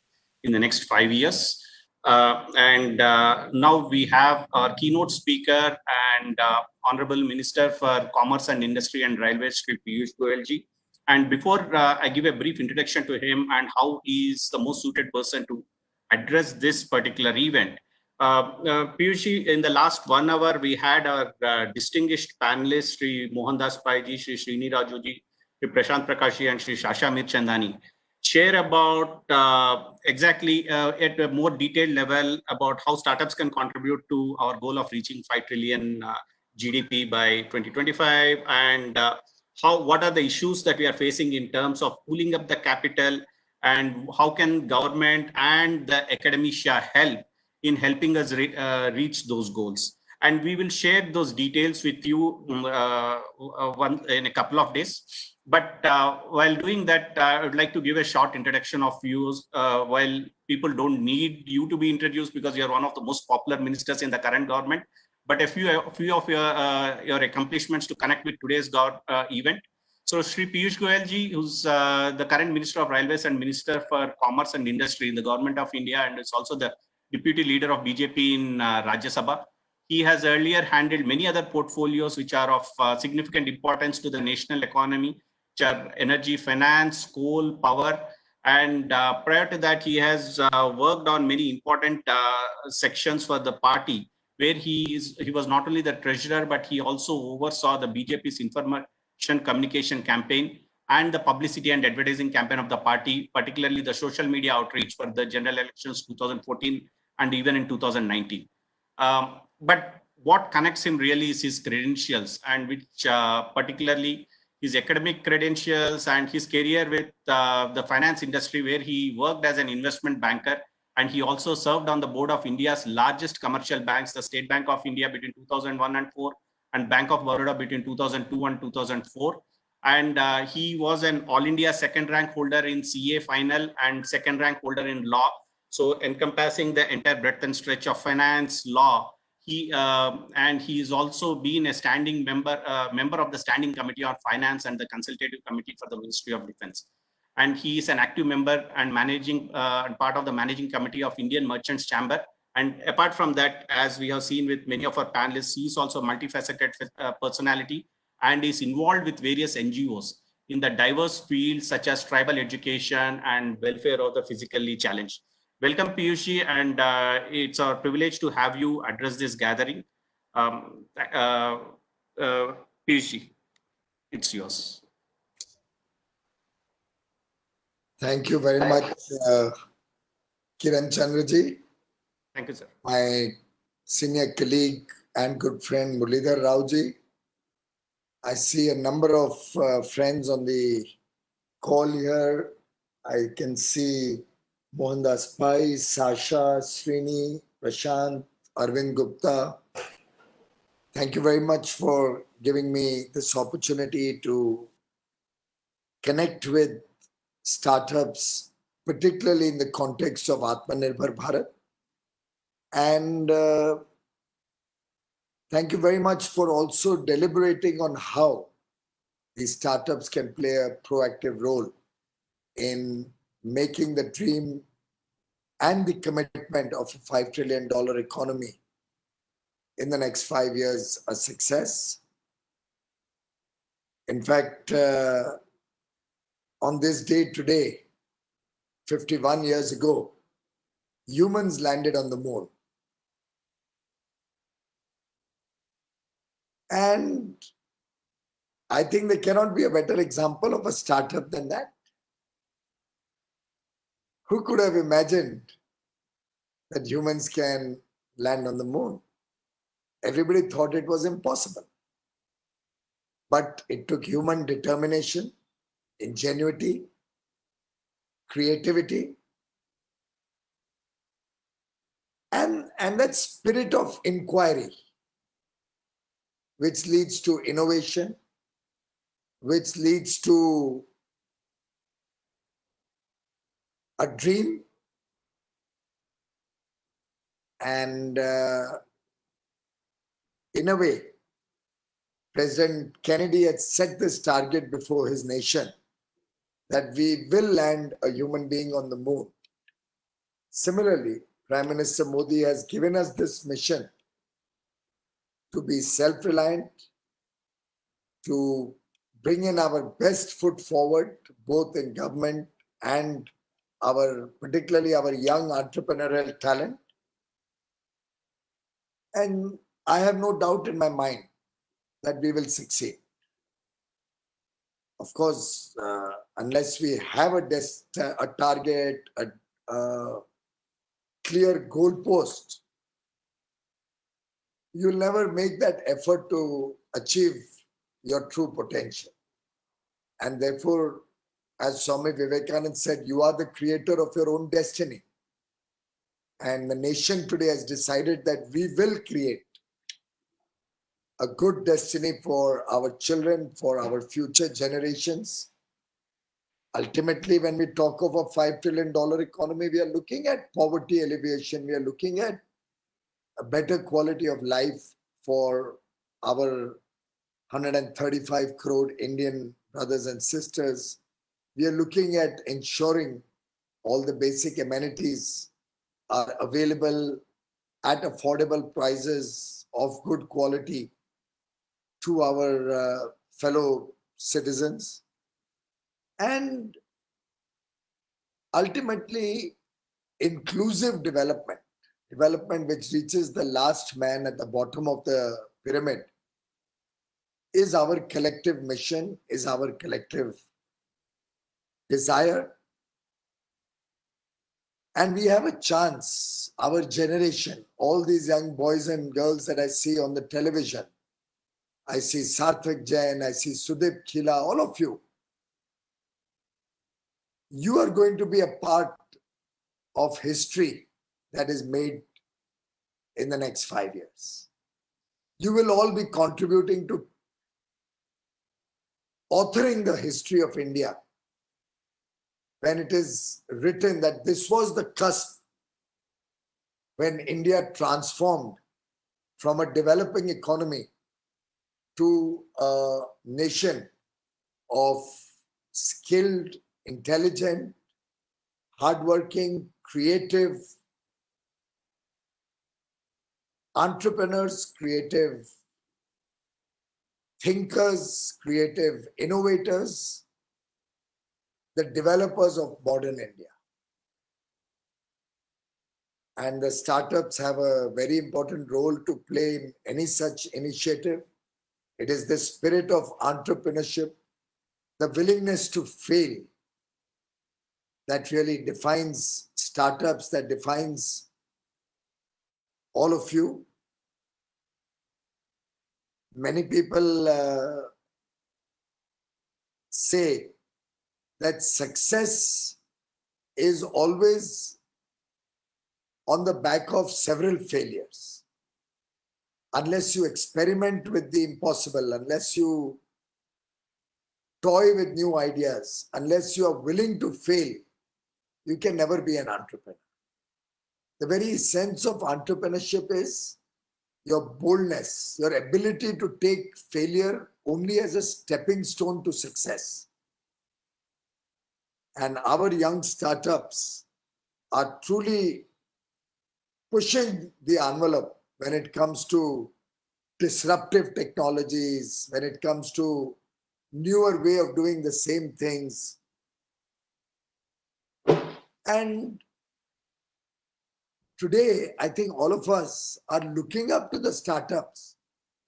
Speaker 1: in the next 5 years. Now we have our keynote speaker and Honorable Minister for Commerce and Industry and Railways, Shri Piyush Goyal. And before I give a brief introduction to him and how he is the most suited person to address this particular event, Piyush, in the last 1 hour, we had our distinguished panelists, Shri Mohanda Spike, Shri Raju, Shri Prashanth Pratash, and Shri Sasha Mirchandani, share about exactly at a more detailed level about how startups can contribute to our goal of reaching 5 trillion GDP by 2025 and what are the issues that we are facing in terms of pulling up the capital and how can government and the academia help in helping us reach those goals. And we will share those details with you in a couple of days. But while doing that, I would like to give a short introduction of you. While people don't need you to be introduced because you're one of the most popular ministers in the current government, but a few of your accomplishments to connect with today's event. So Shri Piyush Goyal ji, who's the current Minister of Railways and Minister for Commerce and Industry in the Government of India, and is also the Deputy Leader of BJP in Rajya Sabha. He has earlier handled many other portfolios which are of significant importance to the national economy, which are energy, finance, coal, power. And prior to that, he has worked on many important sections for the party, where he was not only the treasurer, but he also oversaw the BJP's information communication campaign and the publicity and advertising campaign of the party, particularly the social media outreach for the general elections 2014 and even in 2019. But what connects him really is his credentials, and which particularly his academic credentials and his career with the finance industry, where he worked as an investment banker, and he also served on the board of India's largest commercial banks, the State Bank of India between 2001 and 4, and Bank of Baroda between 2002 and 2004. And he was an All India second rank holder in CA final and second rank holder in law. So encompassing the entire breadth and stretch of finance, law. He is also been a standing member of the Standing Committee on Finance and the Consultative Committee for the Ministry of Defense. And he is an active member and part of the managing committee of Indian Merchants Chamber. And apart from that, as we have seen with many of our panelists, he is also a multifaceted personality and is involved with various NGOs in the diverse fields such as tribal education and welfare of the physically challenged. Welcome, Piyush, and it's our privilege to have you address this gathering. Piyush, it's yours.
Speaker 11: Thank you very much, Kiran Chandraji.
Speaker 1: Thank you, sir.
Speaker 11: My senior colleague and good friend Muralidhar Rauji. I see a number of friends on the call here. I can see Mohanda Spike, Sasha, Srini, Prashant, Arvind, Gupta. Thank you very much for giving me this opportunity to connect with startups, particularly in the context of Atmanirbhar Bharat. And thank you very much for also deliberating on how these startups can play a proactive role in making the dream and the commitment of a $5 trillion economy in the next 5 years a success. In fact, on this day today, 51 years ago, humans landed on the moon. And I think there cannot be a better example of a startup than that. Who could have imagined that humans can land on the moon? Everybody thought it was impossible. But it took human determination, ingenuity, creativity, and that spirit of inquiry, which leads to innovation, which leads to a dream. And in a way, President Kennedy had set this target before his nation that we will land a human being on the moon. Similarly, Prime Minister Modi has given us this mission to be self-reliant, to bring in our best foot forward, both in government and particularly our young entrepreneurial talent. And I have no doubt in my mind that we will succeed. Of course, unless we have a target, a clear goalpost, you'll never make that effort to achieve your true potential. And therefore, as Swami Vivekananda said, you are the creator of your own destiny. And the nation today has decided that we will create a good destiny for our children, for our future generations. Ultimately, when we talk of a $5 trillion economy, we are looking at poverty alleviation. We are looking at a better quality of life for our 135 crore Indian brothers and sisters. We are looking at ensuring all the basic amenities are available at affordable prices of good quality to our fellow citizens. And ultimately, inclusive development, development which reaches the last man at the bottom of the pyramid, is our collective mission, is our collective desire. And we have a chance, our generation, all these young boys and girls that I see on the television, I see Sarthak Jain, I see Sudip Khila, all of you, you are going to be a part of history that is made in the next 5 years. You will all be contributing to authoring the history of India when it is written that this was the cusp when India transformed from a developing economy to a nation of skilled, intelligent, hardworking, creative entrepreneurs, creative thinkers, creative innovators, the developers of modern India. And the startups have a very important role to play in any such initiative. It is the spirit of entrepreneurship, the willingness to fail, that really defines startups, that defines all of you. Many people say that success is always on the back of several failures. Unless you experiment with the impossible, unless you toy with new ideas, unless you are willing to fail, you can never be an entrepreneur. The very sense of entrepreneurship is your boldness, your ability to take failure only as a stepping stone to success. And our young startups are truly pushing the envelope when it comes to disruptive technologies, when it comes to newer way of doing the same things. And today, I think all of us are looking up to the startups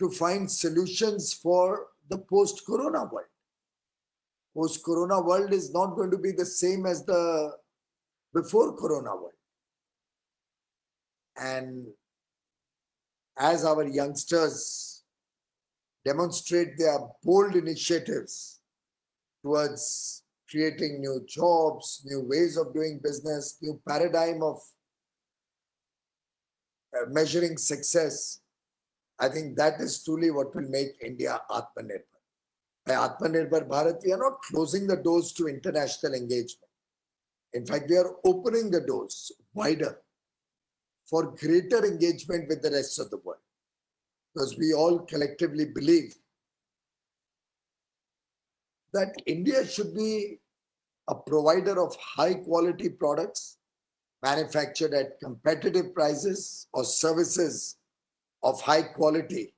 Speaker 11: to find solutions for the post-corona world. Post-corona world is not going to be the same as the before-corona world. And as our youngsters demonstrate their bold initiatives towards creating new jobs, new ways of doing business, new paradigm of measuring success, I think that is truly what will make India Atmanirbhar. By Atmanirbhar Bharat, we are not closing the doors to international engagement. In fact, we are opening the doors wider for greater engagement with the rest of the world. Because we all collectively believe that India should be a provider of high quality products manufactured at competitive prices or services of high quality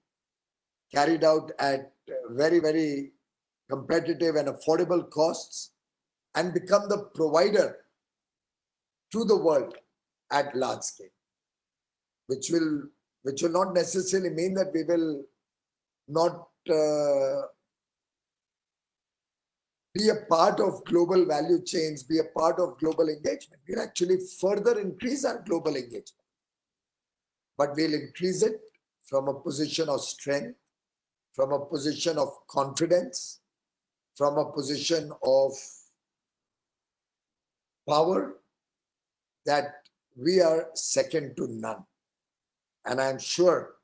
Speaker 11: carried out at very, very competitive and affordable costs, and become the provider to the world at large scale, which will not necessarily mean that we will not be a part of global value chains, be a part of global engagement. We'll actually further increase our global engagement. But we'll increase it from a position of strength, from a position of confidence, from a position of power that we are second to none. And I'm sure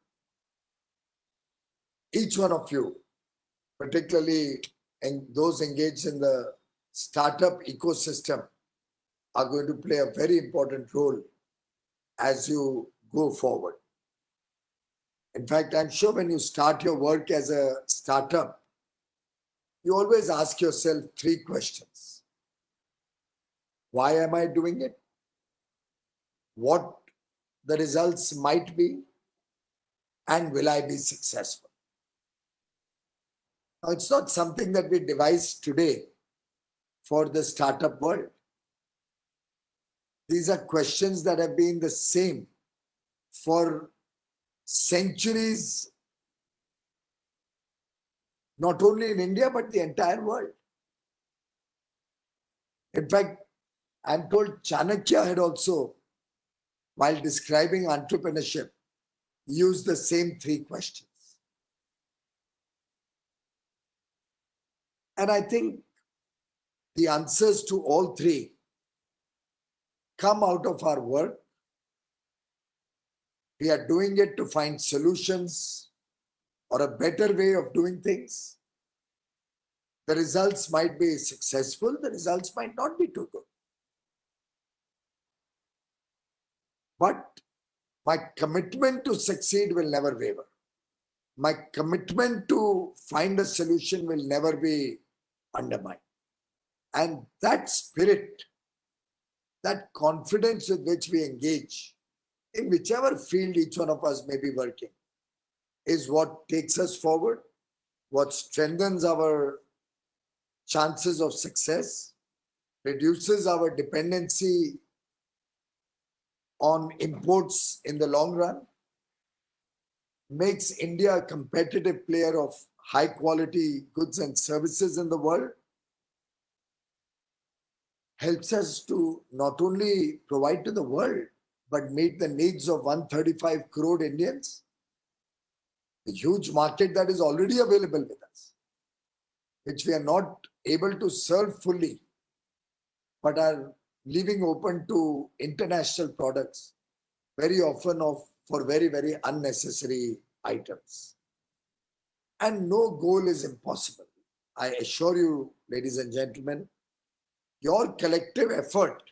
Speaker 11: each one of you, particularly those engaged in the startup ecosystem, are going to play a very important role as you go forward. In fact, I'm sure when you start your work as a startup, you always ask yourself 3 questions. Why am I doing it? What the results might be? And will I be successful? Now, it's not something that we devised today for the startup world. These are questions that have been the same for centuries, not only in India, but the entire world. In fact, I'm told Chanakya had also, while describing entrepreneurship, used the same 3 questions. And I think the answers to all 3 come out of our work. We are doing it to find solutions or a better way of doing things. The results might be successful, the results might not be too good. But my commitment to succeed will never waver. My commitment to find a solution will never be undermined. And that spirit, that confidence with which we engage in whichever field each one of us may be working, is what takes us forward, what strengthens our chances of success, reduces our dependency on imports in the long run, makes India a competitive player of high quality goods and services in the world, helps us to not only provide to the world, but meet the needs of 135 crore Indians, a huge market that is already available with us, which we are not able to serve fully, but are leaving open to international products, very often for very, very unnecessary items. And no goal is impossible. I assure you, ladies and gentlemen, your collective effort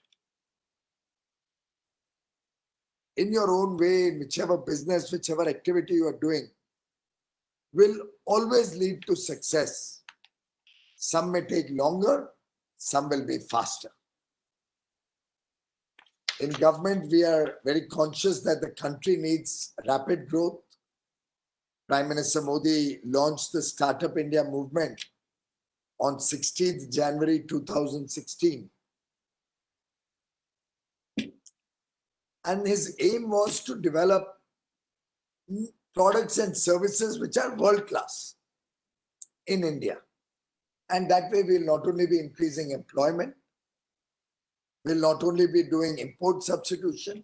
Speaker 11: in your own way, in whichever business, whichever activity you are doing, will always lead to success. Some may take longer, some will be faster. In government, we are very conscious that the country needs rapid growth. Prime Minister Modi launched the Startup India movement on 16th January 2016. And his aim was to develop products and services which are world-class in India. And that way we'll not only be increasing employment, we'll not only be doing import substitution,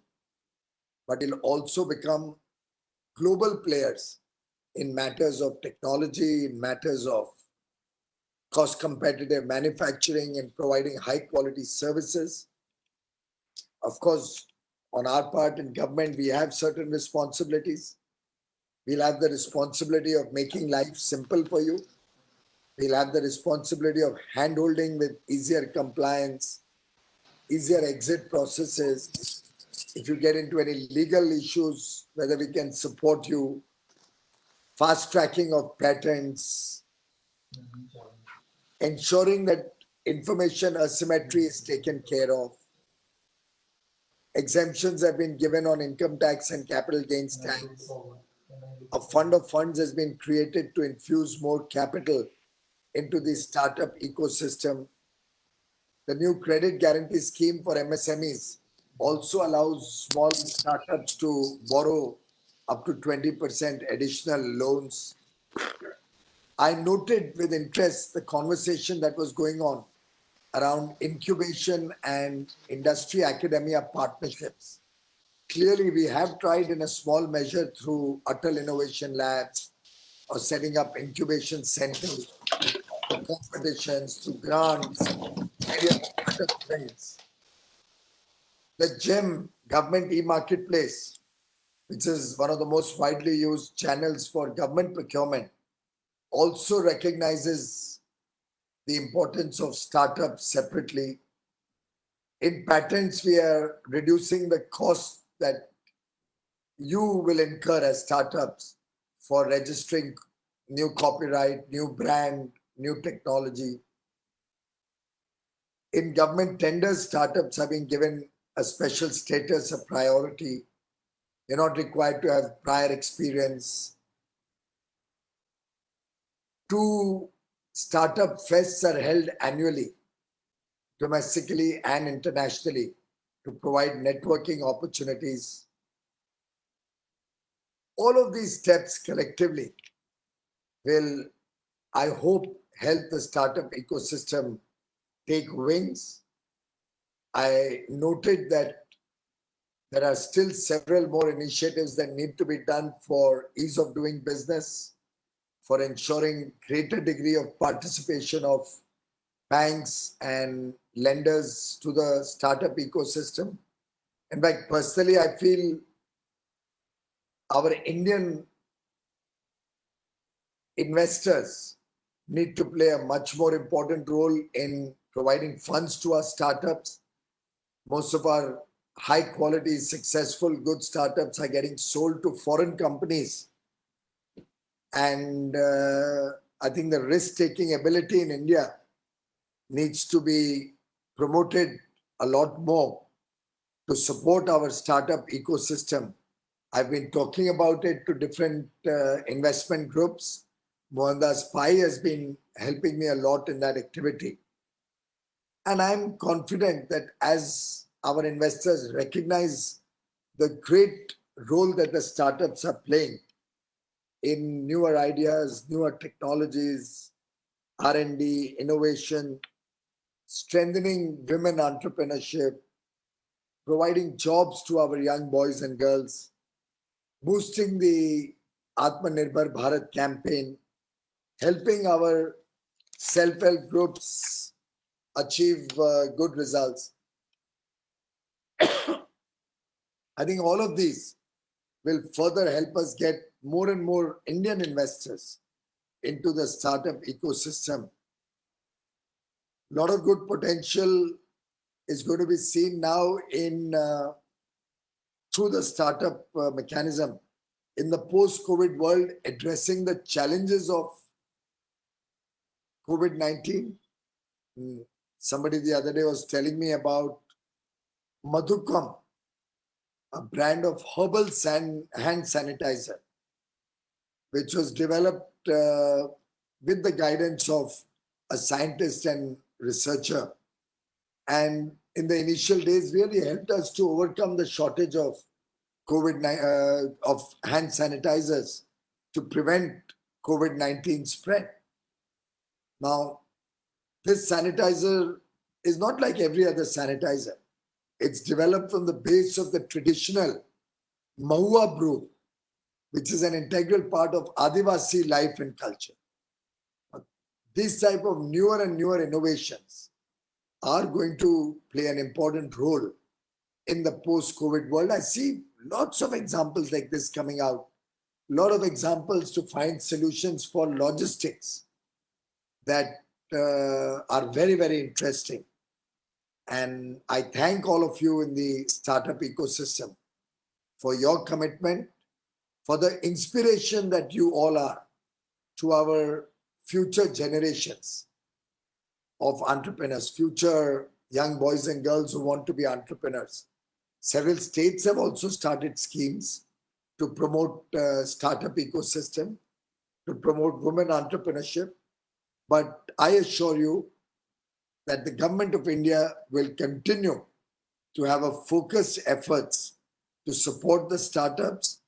Speaker 11: but will also become global players in matters of technology, in matters of cost competitive manufacturing and providing high quality services. Of course, on our part in government, we have certain responsibilities. We'll have the responsibility of making life simple for you. We'll have the responsibility of handholding with easier compliance, easier exit processes. If you get into any legal issues, whether we can support you, fast tracking of patents, ensuring that information asymmetry is taken care of. Exemptions have been given on income tax and capital gains tax. A fund of funds has been created to infuse more capital into the startup ecosystem. The new credit guarantee scheme for MSMEs also allows small startups to borrow up to 20% additional loans. I noted with interest the conversation that was going on around incubation and industry academia partnerships. Clearly, we have tried in a small measure through Atal Innovation Labs or setting up incubation centers, through competitions, through grants, various other things. The GEM, Government E-Marketplace, which is one of the most widely used channels for government procurement, also recognizes the importance of startups separately. In patents, we are reducing the cost that you will incur as startups for registering new copyright, new brand, new technology. In government tenders, startups have been given a special status, a priority. You're not required to have prior experience. 2 startup fests are held annually, domestically and internationally, to provide networking opportunities. All of these steps collectively will, I hope, help the startup ecosystem take wings. I noted that there are still several more initiatives that need to be done for ease of doing business, for ensuring greater degree of participation of banks and lenders to the startup ecosystem. In fact, personally, I feel our Indian investors need to play a much more important role in providing funds to our startups. Most of our high quality, successful, good startups are getting sold to foreign companies. And I think the risk-taking ability in India needs to be promoted a lot more to support our startup ecosystem. I've been talking about it to different investment groups. Mohanda Spike has been helping me a lot in that activity. And I'm confident that as our investors recognize the great role that the startups are playing in newer ideas, newer technologies, R&D, innovation, strengthening women entrepreneurship, providing jobs to our young boys and girls, boosting the Atmanirbhar Bharat campaign, helping our self-help groups achieve good results. I think all of these will further help us get more and more Indian investors into the startup ecosystem. A lot of good potential is going to be seen now in through the startup mechanism in the post-COVID world, addressing the challenges of COVID-19. Somebody the other day was telling me about Madhukam, a brand of herbal hand sanitizer, which was developed with the guidance of a scientist and researcher. And in the initial days, really helped us to overcome the shortage of of hand sanitizers to prevent COVID-19 spread. Now, this sanitizer is not like every other sanitizer. It's developed from the base of the traditional Mahua brew, which is an integral part of Adivasi life and culture. These type of newer and newer innovations are going to play an important role in the post-COVID world. I see lots of examples like this coming out, a lot of examples to find solutions for logistics that are very, very interesting. And I thank all of you in the startup ecosystem for your commitment, for the inspiration that you all are to our future generations of entrepreneurs, future young boys and girls who want to be entrepreneurs. Several states have also started schemes to promote startup ecosystem, to promote women entrepreneurship. But I assure you that the government of India will continue to have a focused efforts to support the startups,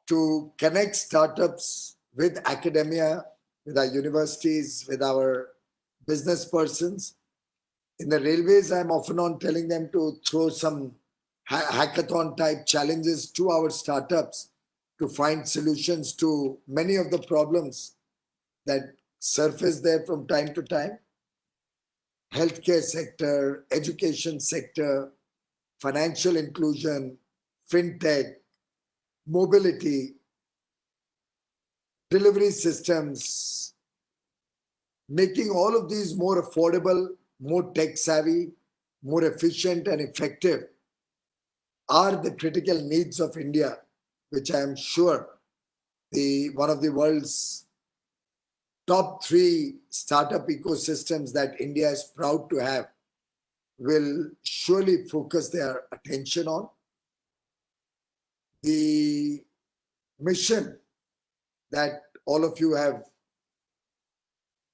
Speaker 11: to connect startups with academia, with our universities, with our business persons. In the railways, I'm often on telling them to throw some hackathon type challenges to our startups to find solutions to many of the problems that surface there from time to time. Healthcare sector, education sector, financial inclusion, fintech, mobility, delivery systems, making all of these more affordable, more tech savvy, more efficient and effective are the critical needs of India, which I am sure one of the world's top 3 startup ecosystems that India is proud to have will surely focus their attention on. The mission that all of you have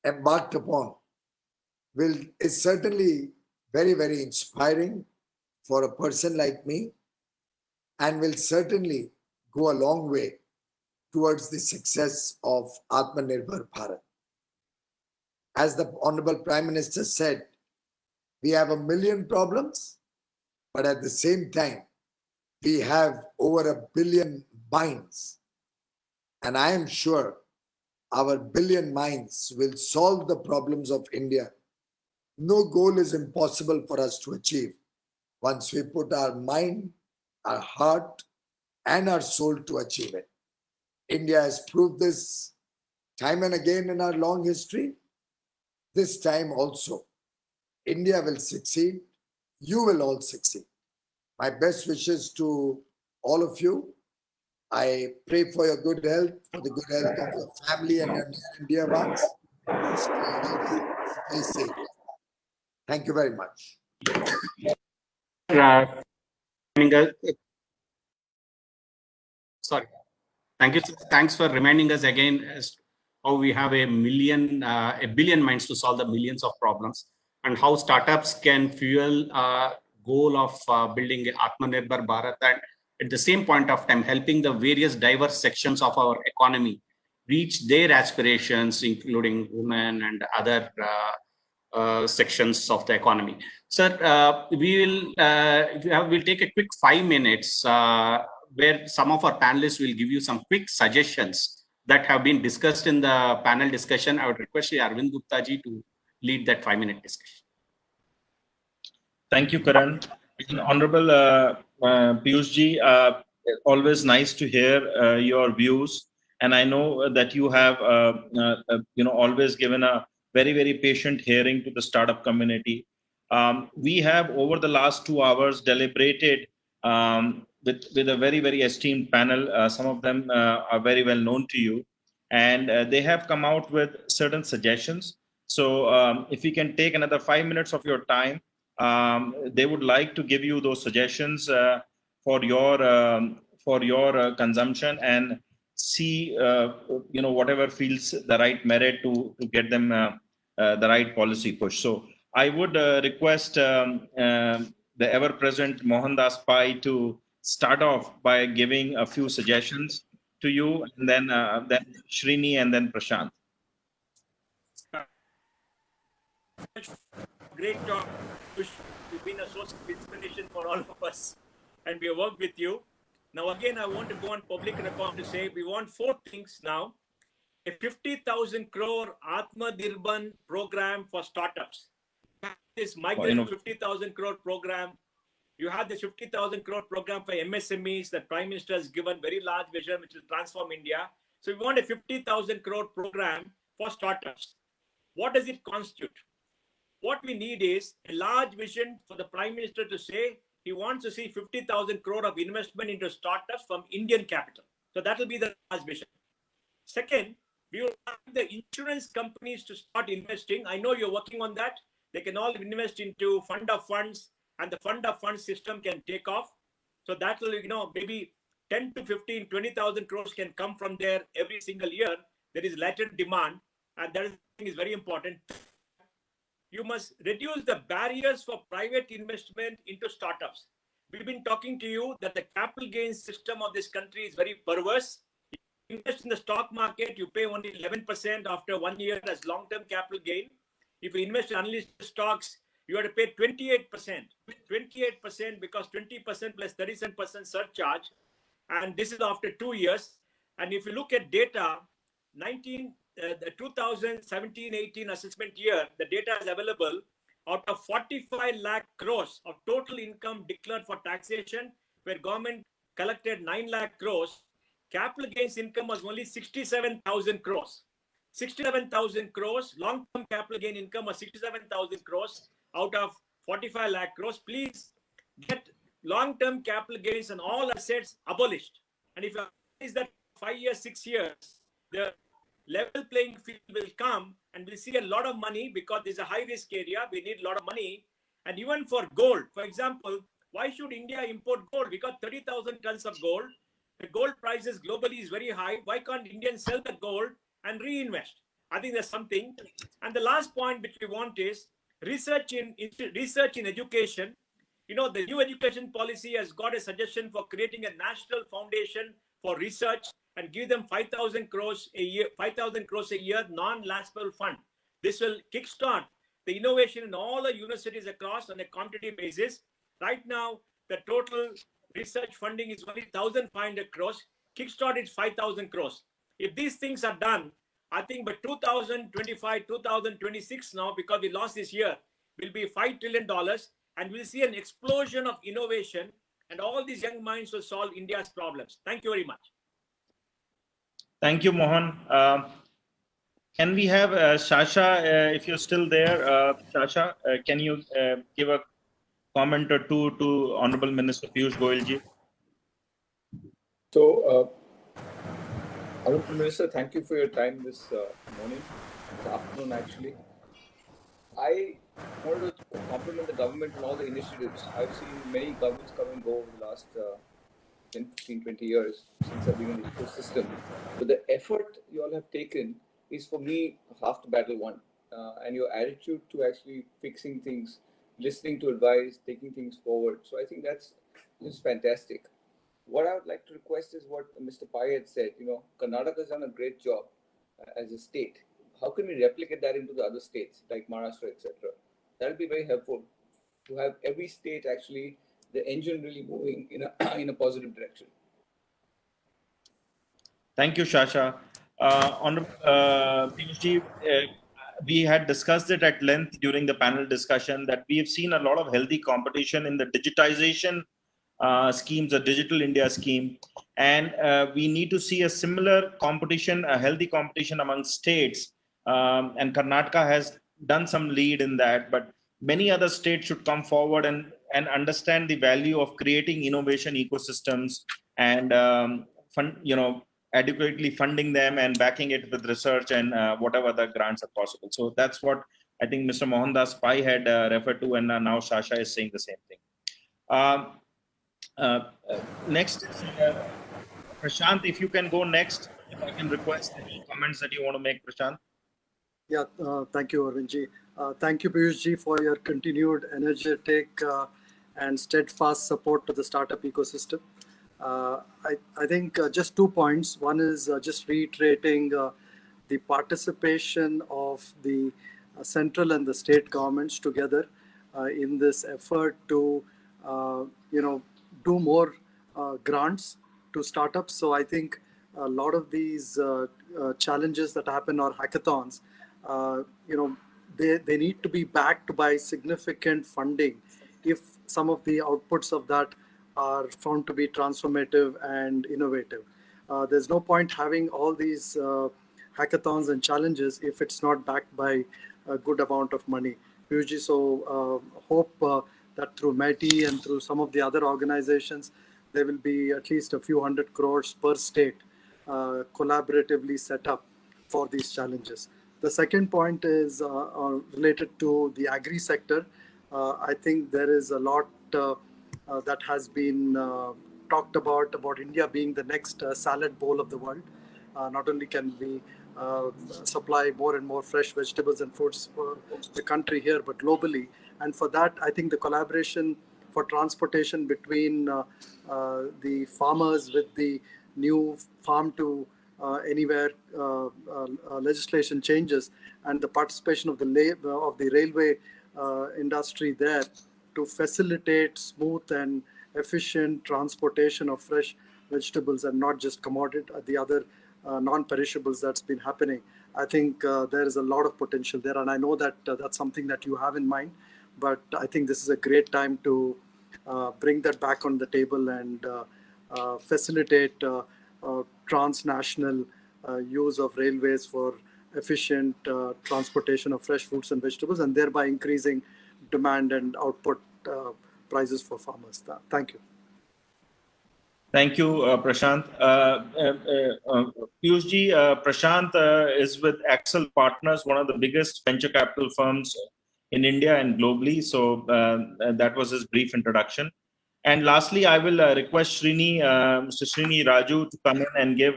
Speaker 11: embarked upon is certainly very, very inspiring for a person like me, and will certainly go a long way towards the success of Atmanirbhar Bharat. As the Honorable Prime Minister said, we have 1 million problems, but at the same time, we have over 1 billion minds. And I am sure our billion minds will solve the problems of India. No goal is impossible for us to achieve once we put our mind, our heart, and our soul to achieve it. India has proved this time and again in our long history. This time also, India will succeed. You will all succeed. My best wishes to all of you. I pray for your good health, for the good health of your family and your near and dear ones. Stay healthy, stay safe. Thank you very much.
Speaker 1: Sorry. Thank you. Thanks for reminding us again as how we have a billion minds to solve the millions of problems, and how startups can fuel goal of building Atmanirbhar Bharat, and at the same point of time helping the various diverse sections of our economy reach their aspirations, including women and other sections of the economy. Sir, we'll take a quick 5 minutes where some of our panelists will give you some quick suggestions that have been discussed in the panel discussion. I would request Arvind Gupta ji to lead that 5-minute discussion.
Speaker 2: Thank you, Karan. Honorable Piyush ji, always nice to hear your views. And I know that you have, always given a very, very patient hearing to the startup community. We have, over the last 2 hours, deliberated with a very, very esteemed panel. Some of them are very well known to you. And they have come out with certain suggestions. So if we can take another 5 minutes of your time, they would like to give you those suggestions for your consumption, and see whatever feels the right merit to get them the right policy push. So I would request the ever-present Mohanda Spike to start off by giving a few suggestions to you, and then Srini, and then Prashant.
Speaker 6: Great job. You've been a source of inspiration for all of us, and we have worked with you. Now, again, I want to go on public record to say we want 4 things now. A 50,000 crore Atmanirbhar program for startups. This migrant 50,000 crore program. You have the 50,000 crore program for MSMEs that Prime Minister has given, very large vision which will transform India. So we want a 50,000 crore program for startups. What does it constitute? What we need is a large vision for the Prime Minister to say he wants to see 50,000 crore of investment into startups from Indian capital. So that will be the large vision. Second, we will have the insurance companies to start investing. I know you're working on that. They can all invest into fund of funds, and the fund of funds system can take off. So that will, maybe 10 to 15, 20,000 crores can come from there every single year. There is latent demand, and that is very important. You must reduce the barriers for private investment into startups. We've been talking to you that the capital gains system of this country is very perverse. You invest in the stock market, you pay only 11% after 1 year as long-term capital gain. If you invest in unlisted stocks, you have to pay 28%. 28% because 20% plus 37% surcharge. And this is after 2 years. And if you look at data, the 2017-18 assessment year, the data is available. Out of 45 lakh crores of total income declared for taxation, where government collected 9 lakh crores, capital gains income was only 67,000 crores. 67,000 crores, long-term capital gain income of 67,000 crores out of 45 lakh crores. Please get long-term capital gains on all assets abolished. And if you is that 5 years, 6 years, the level playing field will come and we'll see a lot of money because this is a high-risk area. We need a lot of money. And even for gold, for example, why should India import gold? We got 30,000 tons of gold. The gold prices globally is very high. Why can't Indians sell the gold and reinvest? I think there's something. And the last point which we want is research in education. You know, the new education policy has got a suggestion for creating a national foundation for research and give them 5,000 crores a year, 5,000 crores a year non-lapsable fund. This will kickstart the innovation in all the universities across on a competitive basis. Right now, the total research funding is only 1,500 crores. Kickstart is 5,000 crores. If these things are done, I think by 2025, 2026 now, because we lost this year, will be $5 trillion, and we'll see an explosion of innovation, and all these young minds will solve India's problems. Thank you very much.
Speaker 2: Thank you, Mohan. Can we have Sasha, if you're still there? Sasha, can you give a comment or two to Honorable Minister Piyush Goyal ji?
Speaker 4: So, Honorable Minister, thank you for your time this morning, this afternoon actually. I wanted to compliment the government on all the initiatives. I've seen many governments come and go over the last 10, 15, 20 years since I've been in the ecosystem. But the effort you all have taken is, for me, half the battle won. And your attitude to actually fixing things, listening to advice, taking things forward. So I think that's just fantastic. What I would like to request is what Mr. Pai had said. You know, Karnataka has done a great job as a state. How can we replicate that into the other states like Maharashtra, etc.? That will be very helpful to have every state actually the engine really moving in a positive direction.
Speaker 2: Thank you, Sasha. Piyush, we had discussed it at length during the panel discussion that we have seen a lot of healthy competition in the digitization schemes, the Digital India scheme, and we need to see a similar competition, a healthy competition among states. And Karnataka has done some lead in that, but many other states should come forward and understand the value of creating innovation ecosystems and adequately funding them and backing it with research and whatever other grants are possible. So that's what I think Mr. Mohanda Spike had referred to, and now Sasha is saying the same thing. Next is Prashant, if you can go next, if I can request any comments that you want to make, Prashant.
Speaker 3: Yeah, thank you, Arvindji. Thank you, Piyush ji, for your continued energetic and steadfast support to the startup ecosystem. I think just 2 points. One is just reiterating the participation of the central and the state governments together in this effort to, do more grants to startups. So I think a lot of these challenges that happen or hackathons, they need to be backed by significant funding if some of the outputs of that are found to be transformative and innovative. There's no point having all these hackathons and challenges if it's not backed by a good amount of money. Piyush, so hope that through MITI and through some of the other organizations, there will be at least a few 100 crores per state collaboratively set up for these challenges. The second point is related to the agri sector. I think there is a lot that has been talked about India being the next salad bowl of the world. Not only can we supply more and more fresh vegetables and fruits for the country here, but globally. And for that, I think the collaboration for transportation between the farmers with the new farm to anywhere legislation changes and the participation of the railway industry there to facilitate smooth and efficient transportation of fresh vegetables and not just the other non-perishables that's been happening. I think there is a lot of potential there, and I know that that's something that you have in mind, but I think this is a great time to bring that back on the table and facilitate transnational use of railways for efficient transportation of fresh fruits and vegetables, and thereby increasing demand and output prices for farmers. Thank you.
Speaker 2: Thank you, Prashant. Piyush Prashant is with Axel Partners, one of the biggest venture capital firms in India and globally. So that was his brief introduction. And lastly, I will request Srini, Mr. Srini Raju to come in and give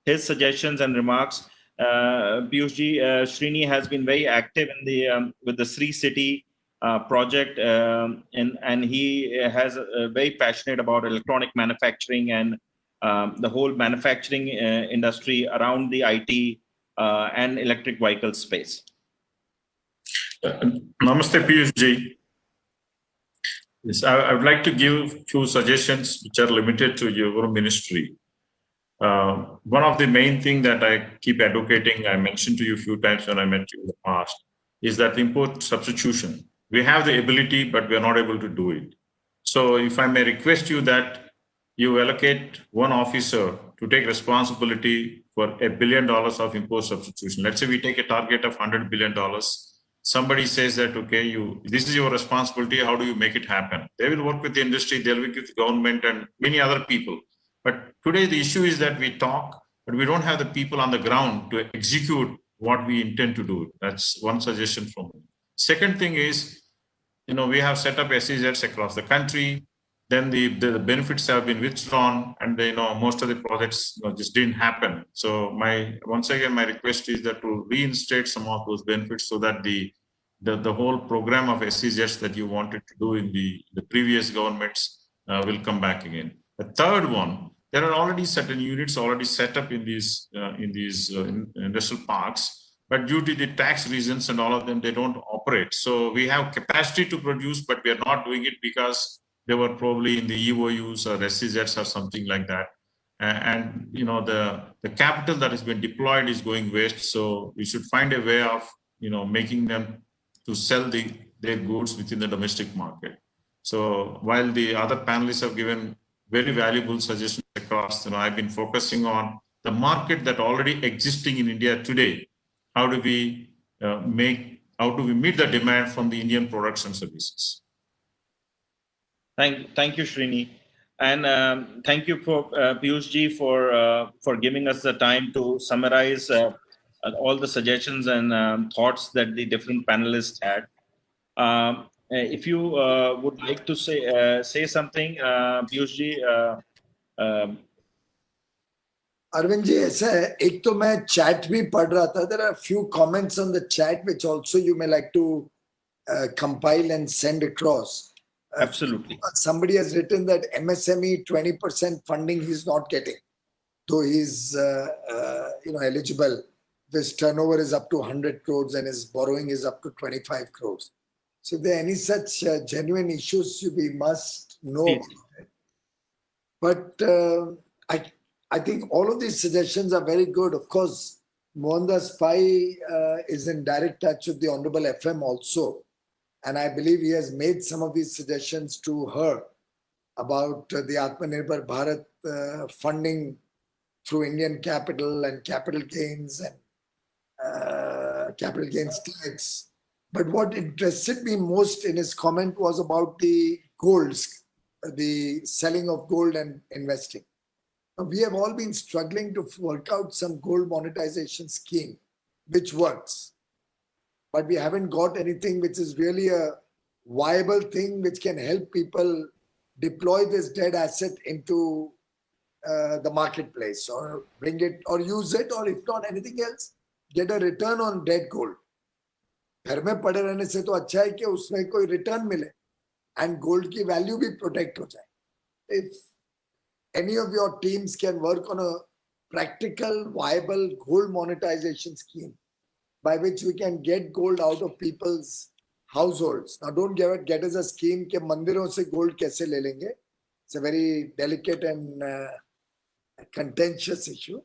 Speaker 2: his suggestions and remarks. Piyush Srini has been very active in the with the Sri City project, and he has very passionate about electronic manufacturing and the whole manufacturing industry around the IT and electric vehicle space.
Speaker 5: Namaste, Piyush. Yes, I would like to give a few suggestions which are limited to your ministry. One of the main things that I keep advocating, I mentioned to you a few times when I met you in the past, is that import substitution. We have the ability, but we are not able to do it. So if I may request you that you allocate one officer to take responsibility for $1 billion of import substitution. Let's say we take a target of $100 billion. Somebody says that, okay, this is your responsibility. How do you make it happen? They will work with the industry, they'll work with the government and many other people. But today the issue is that we talk, but we don't have the people on the ground to execute what we intend to do. That's one suggestion from me. Second thing is, we have set up SEZs across the country. Then the benefits have been withdrawn, and most of the projects just didn't happen. So once again my request is that to reinstate some of those benefits so that the whole program of SEZs that you wanted to do in the previous governments will come back again. The third one, there are already certain units already set up in these industrial parks. But due to the tax reasons and all of them, they don't operate. So we have capacity to produce, but we are not doing it because they were probably in the EOUs or SEZs or something like that. And the capital that has been deployed is going waste. So we should find a way of making them to sell their goods within the domestic market. So while the other panelists have given very valuable suggestions across, I've been focusing on the market that already existing in India today. How do we meet the demand from the Indian products and services?
Speaker 2: Thank you, Srini, and thank you for Piyush for giving us the time to summarize all the suggestions and thoughts that the different panelists had. If you would like to say something, Piyush
Speaker 11: Arvind ji, ऐसा है, एक तो मैं chat भी पढ़ रहा था. There are a few comments on the chat which also you may like to compile and send across.
Speaker 2: Absolutely.
Speaker 11: Somebody has written that MSME 20% funding he's not getting, though he's eligible. His turnover is up to 100 crores and his borrowing is up to 25 crores. So if there are any such genuine issues, we must know about it. But I think all of these suggestions are very good. Of course, Mohanda Spike is in direct touch with the Honorable FM also. And I believe he has made some of these suggestions to her about the Atmanirbhar Bharat funding through Indian capital and capital gains tax. But what interested me most in his comment was about the golds, the selling of gold and investing. We have all been struggling to work out some gold monetization scheme, which works. But we haven't got anything which is really a viable thing which can help people deploy this dead asset into the marketplace or bring it or use it, or if not anything else, get a return on dead gold. घर में पड़े रहने से तो अच्छा है कि उसमें कोई return मिले and gold की value भी protect हो जाए. If any of your teams can work on a practical, viable gold monetization scheme by which we can get gold out of people's households. Now, don't get as a scheme कि मंदिरों से gold कैसे ले लेंगे. It's a very delicate and contentious issue.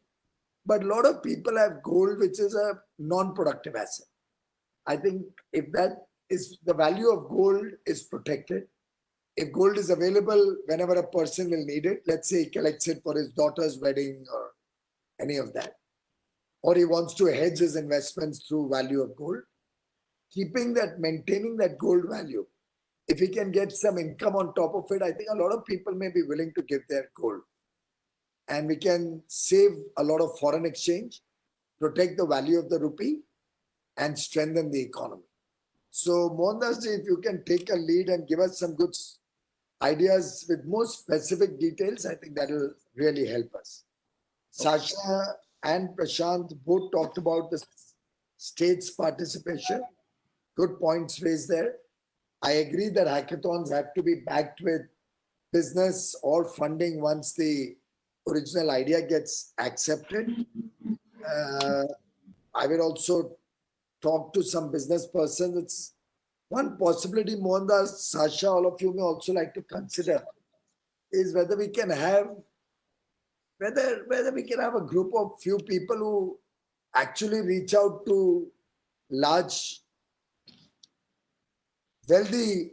Speaker 11: But a lot of people have gold, which is a non-productive asset. I think if that is the value of gold is protected, if gold is available whenever a person will need it, let's say he collects it for his daughter's wedding or any of that, or he wants to hedge his investments through value of gold, maintaining that gold value. If he can get some income on top of it, I think a lot of people may be willing to give their gold. And we can save a lot of foreign exchange, protect the value of the rupee, and strengthen the economy. So, Mohandas, if you can take a lead and give us some good ideas with more specific details, I think that will really help us. Sasha and Prashant both talked about the state's participation. Good points raised there. I agree that hackathons have to be backed with business or funding once the original idea gets accepted. I will also talk to some business persons. It's one possibility, Mohandas, Sasha, all of you may also like to consider is whether we can have a group of few people who actually reach out to large, wealthy,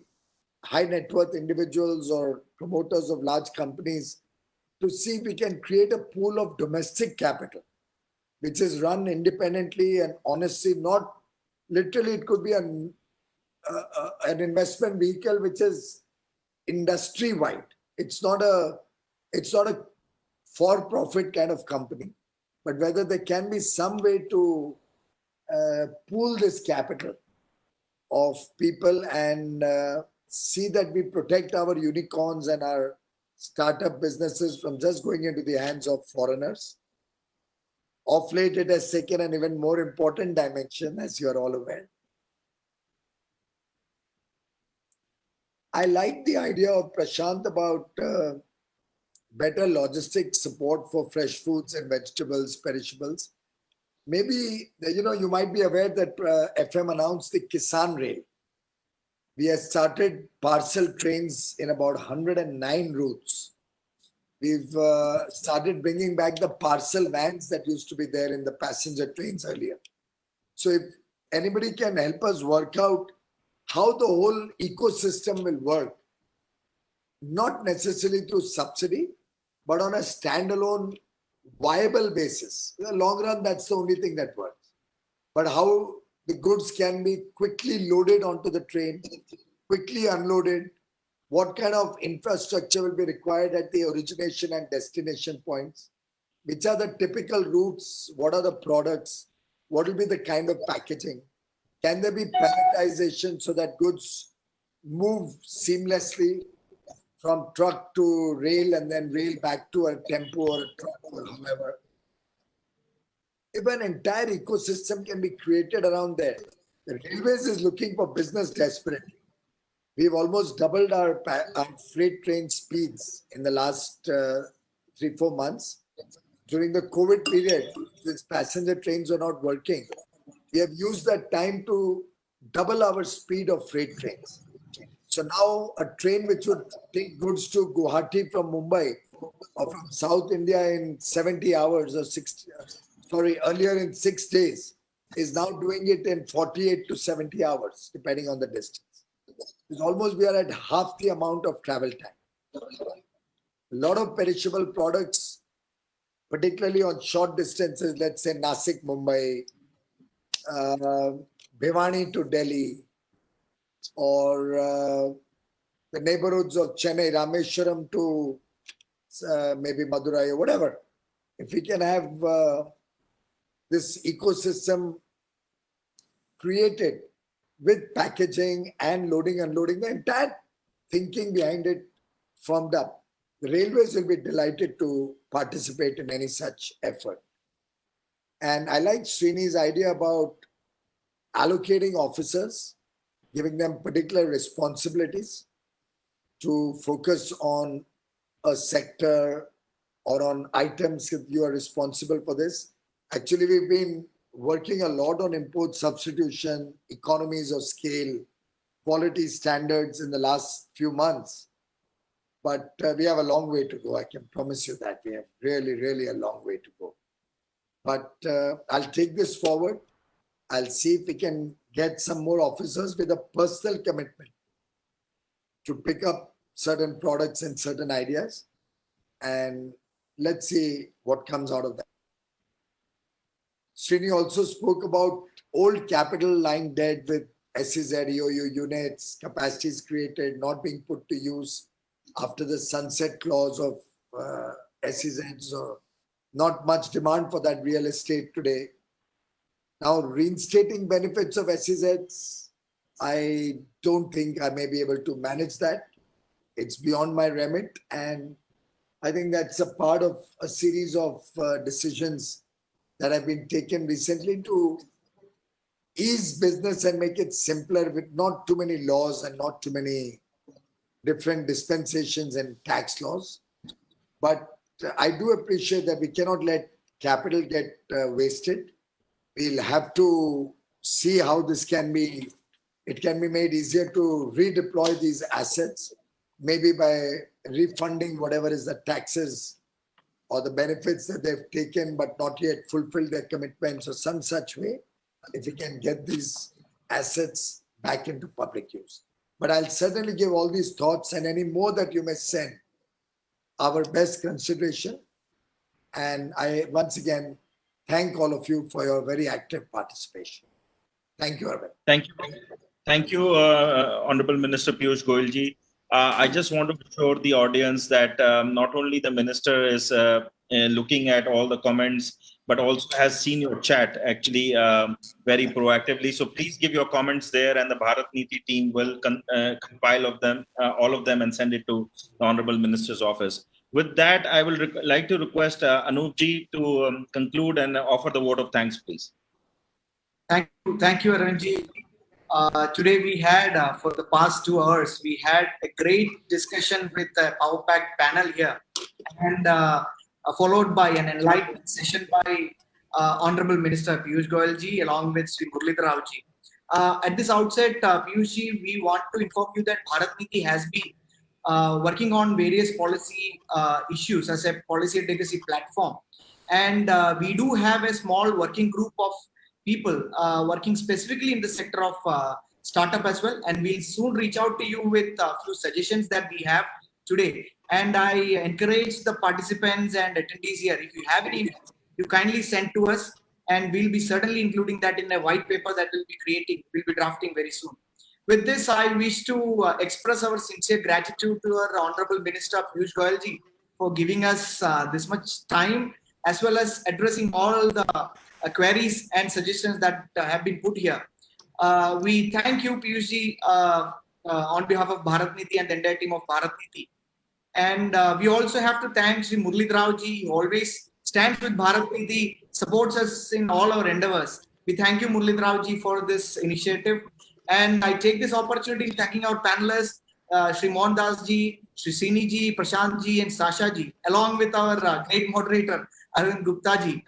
Speaker 11: high net worth individuals or promoters of large companies to see if we can create a pool of domestic capital, which is run independently and honestly, not literally, it could be an investment vehicle which is industry wide. It's not a for-profit kind of company, but whether there can be some way to pool this capital of people and see that we protect our unicorns and our startup businesses from just going into the hands of foreigners. Of late, it has taken an even more important dimension, as you are all aware. I like the idea of Prashant about better logistics support for fresh foods and vegetables, perishables. Maybe, you might be aware that FM announced the Kisan Rail. We have started parcel trains in about 109 routes. We've started bringing back the parcel vans that used to be there in the passenger trains earlier. So if anybody can help us work out how the whole ecosystem will work, not necessarily through subsidy, but on a standalone viable basis. In the long run, that's the only thing that works. But how the goods can be quickly loaded onto the train, quickly unloaded, what kind of infrastructure will be required at the origination and destination points, which are the typical routes, what are the products, what will be the kind of packaging, can there be palletization so that goods move seamlessly from truck to rail and then rail back to a tempo or a truck or however. If an entire ecosystem can be created around there, the railways is looking for business desperately. We've almost doubled our freight train speeds in the last 3-4 months. During the COVID period, since passenger trains are not working, we have used that time to double our speed of freight trains. So now a train which would take goods to Guwahati from Mumbai or from South India in 70 hours or 60, earlier in 6 days, is now doing it in 48 to 70 hours, depending on the distance. It's almost we are at half the amount of travel time. A lot of perishable products, particularly on short distances, let's say Nasik, Mumbai, Bhiwani to Delhi, or the neighborhoods of Chennai, Rameshwaram to maybe Madurai or whatever. If we can have this ecosystem created with packaging and loading, unloading, the entire thinking behind it formed up, the railways will be delighted to participate in any such effort. And I like Srini's idea about allocating officers, giving them particular responsibilities to focus on a sector or on items if you are responsible for this. Actually, we've been working a lot on import substitution, economies of scale, quality standards in the last few months. But we have a long way to go. I can promise you that we have really, really a long way to go. But I'll take this forward. I'll see if we can get some more officers with a personal commitment to pick up certain products and certain ideas. And let's see what comes out of that. Srini also spoke about old capital lying dead with SEZ, EOU units, capacities created, not being put to use after the sunset clause of SEZs, or not much demand for that real estate today. Now, reinstating benefits of SEZs, I don't think I may be able to manage that. It's beyond my remit. And I think that's a part of a series of decisions that have been taken recently to ease business and make it simpler with not too many laws and not too many different dispensations and tax laws. But I do appreciate that we cannot let capital get wasted. We'll have to see how this can be, it can be made easier to redeploy these assets, maybe by refunding whatever is the taxes or the benefits that they've taken but not yet fulfilled their commitments, or some such way, if we can get these assets back into public use. But I'll certainly give all these thoughts and any more that you may send our best consideration. And I once again thank all of you for your very active participation. Thank you, Arvind.
Speaker 2: Thank you, Honorable Minister Piyush Goyal. I just want to assure the audience that not only the minister is looking at all the comments, but also has seen your chat actually very proactively. So please give your comments there, and the Bharat Niti team will compile of them, all of them, and send it to the Honorable Minister's office. With that, I will like to request Anoopji to conclude and offer the vote of thanks, please.
Speaker 10: Thank you, Arvind. Today we had, for the past 2 hours, we had a great discussion with the power-packed panel here, and followed by an enlightened session by Honorable Minister Piyush Goyal along with Shri Muralidharji. At this outset, Piyush, we want to inform you that Bharat Niti has been working on various policy issues as a policy advocacy platform. And we do have a small working group of people working specifically in the sector of startup as well. And we'll soon reach out to you with a few suggestions that we have today. And I encourage the participants and attendees here, if you have any, you kindly send to us, and we'll be certainly including that in a white paper that we'll be drafting very soon. With this, I wish to express our sincere gratitude to our Honorable Minister Piyush Goyal for giving us this much time, as well as addressing all the queries and suggestions that have been put here. We thank you, Piyush, on behalf of Bharat Niti and the entire team of Bharat Niti. And we also have to thank Shri Muralidharji, who always stands with Bharat Niti, supports us in all our endeavors. We thank you, Muralidharji, for this initiative. And I take this opportunity in thanking our panelists, Shri Mohandas ji, Shri Srini ji, Prashant ji, and Sasha ji, along with our great moderator, Arvind Gupta ji,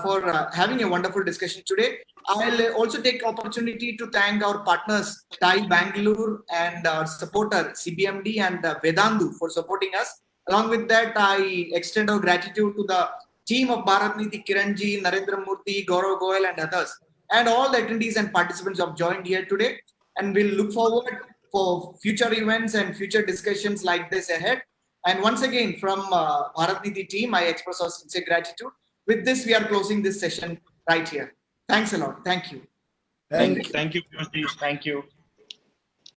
Speaker 10: for having a wonderful discussion today. I'll also take opportunity to thank our partners, Tie Bangalore, and our supporter, CBMD and Vedantu, for supporting us. Along with that, I extend our gratitude to the team of Bharat Niti, Kiranji, Narendra Murthy, Gaurav Goyal, and others, and all the attendees and participants who have joined here today. And we'll look forward for future events and future discussions like this ahead. And once again, from Bharat Niti team, I express our sincere gratitude. With this, we are closing this session right here. Thanks a lot. Thank you.
Speaker 2: Thank you. Thank you.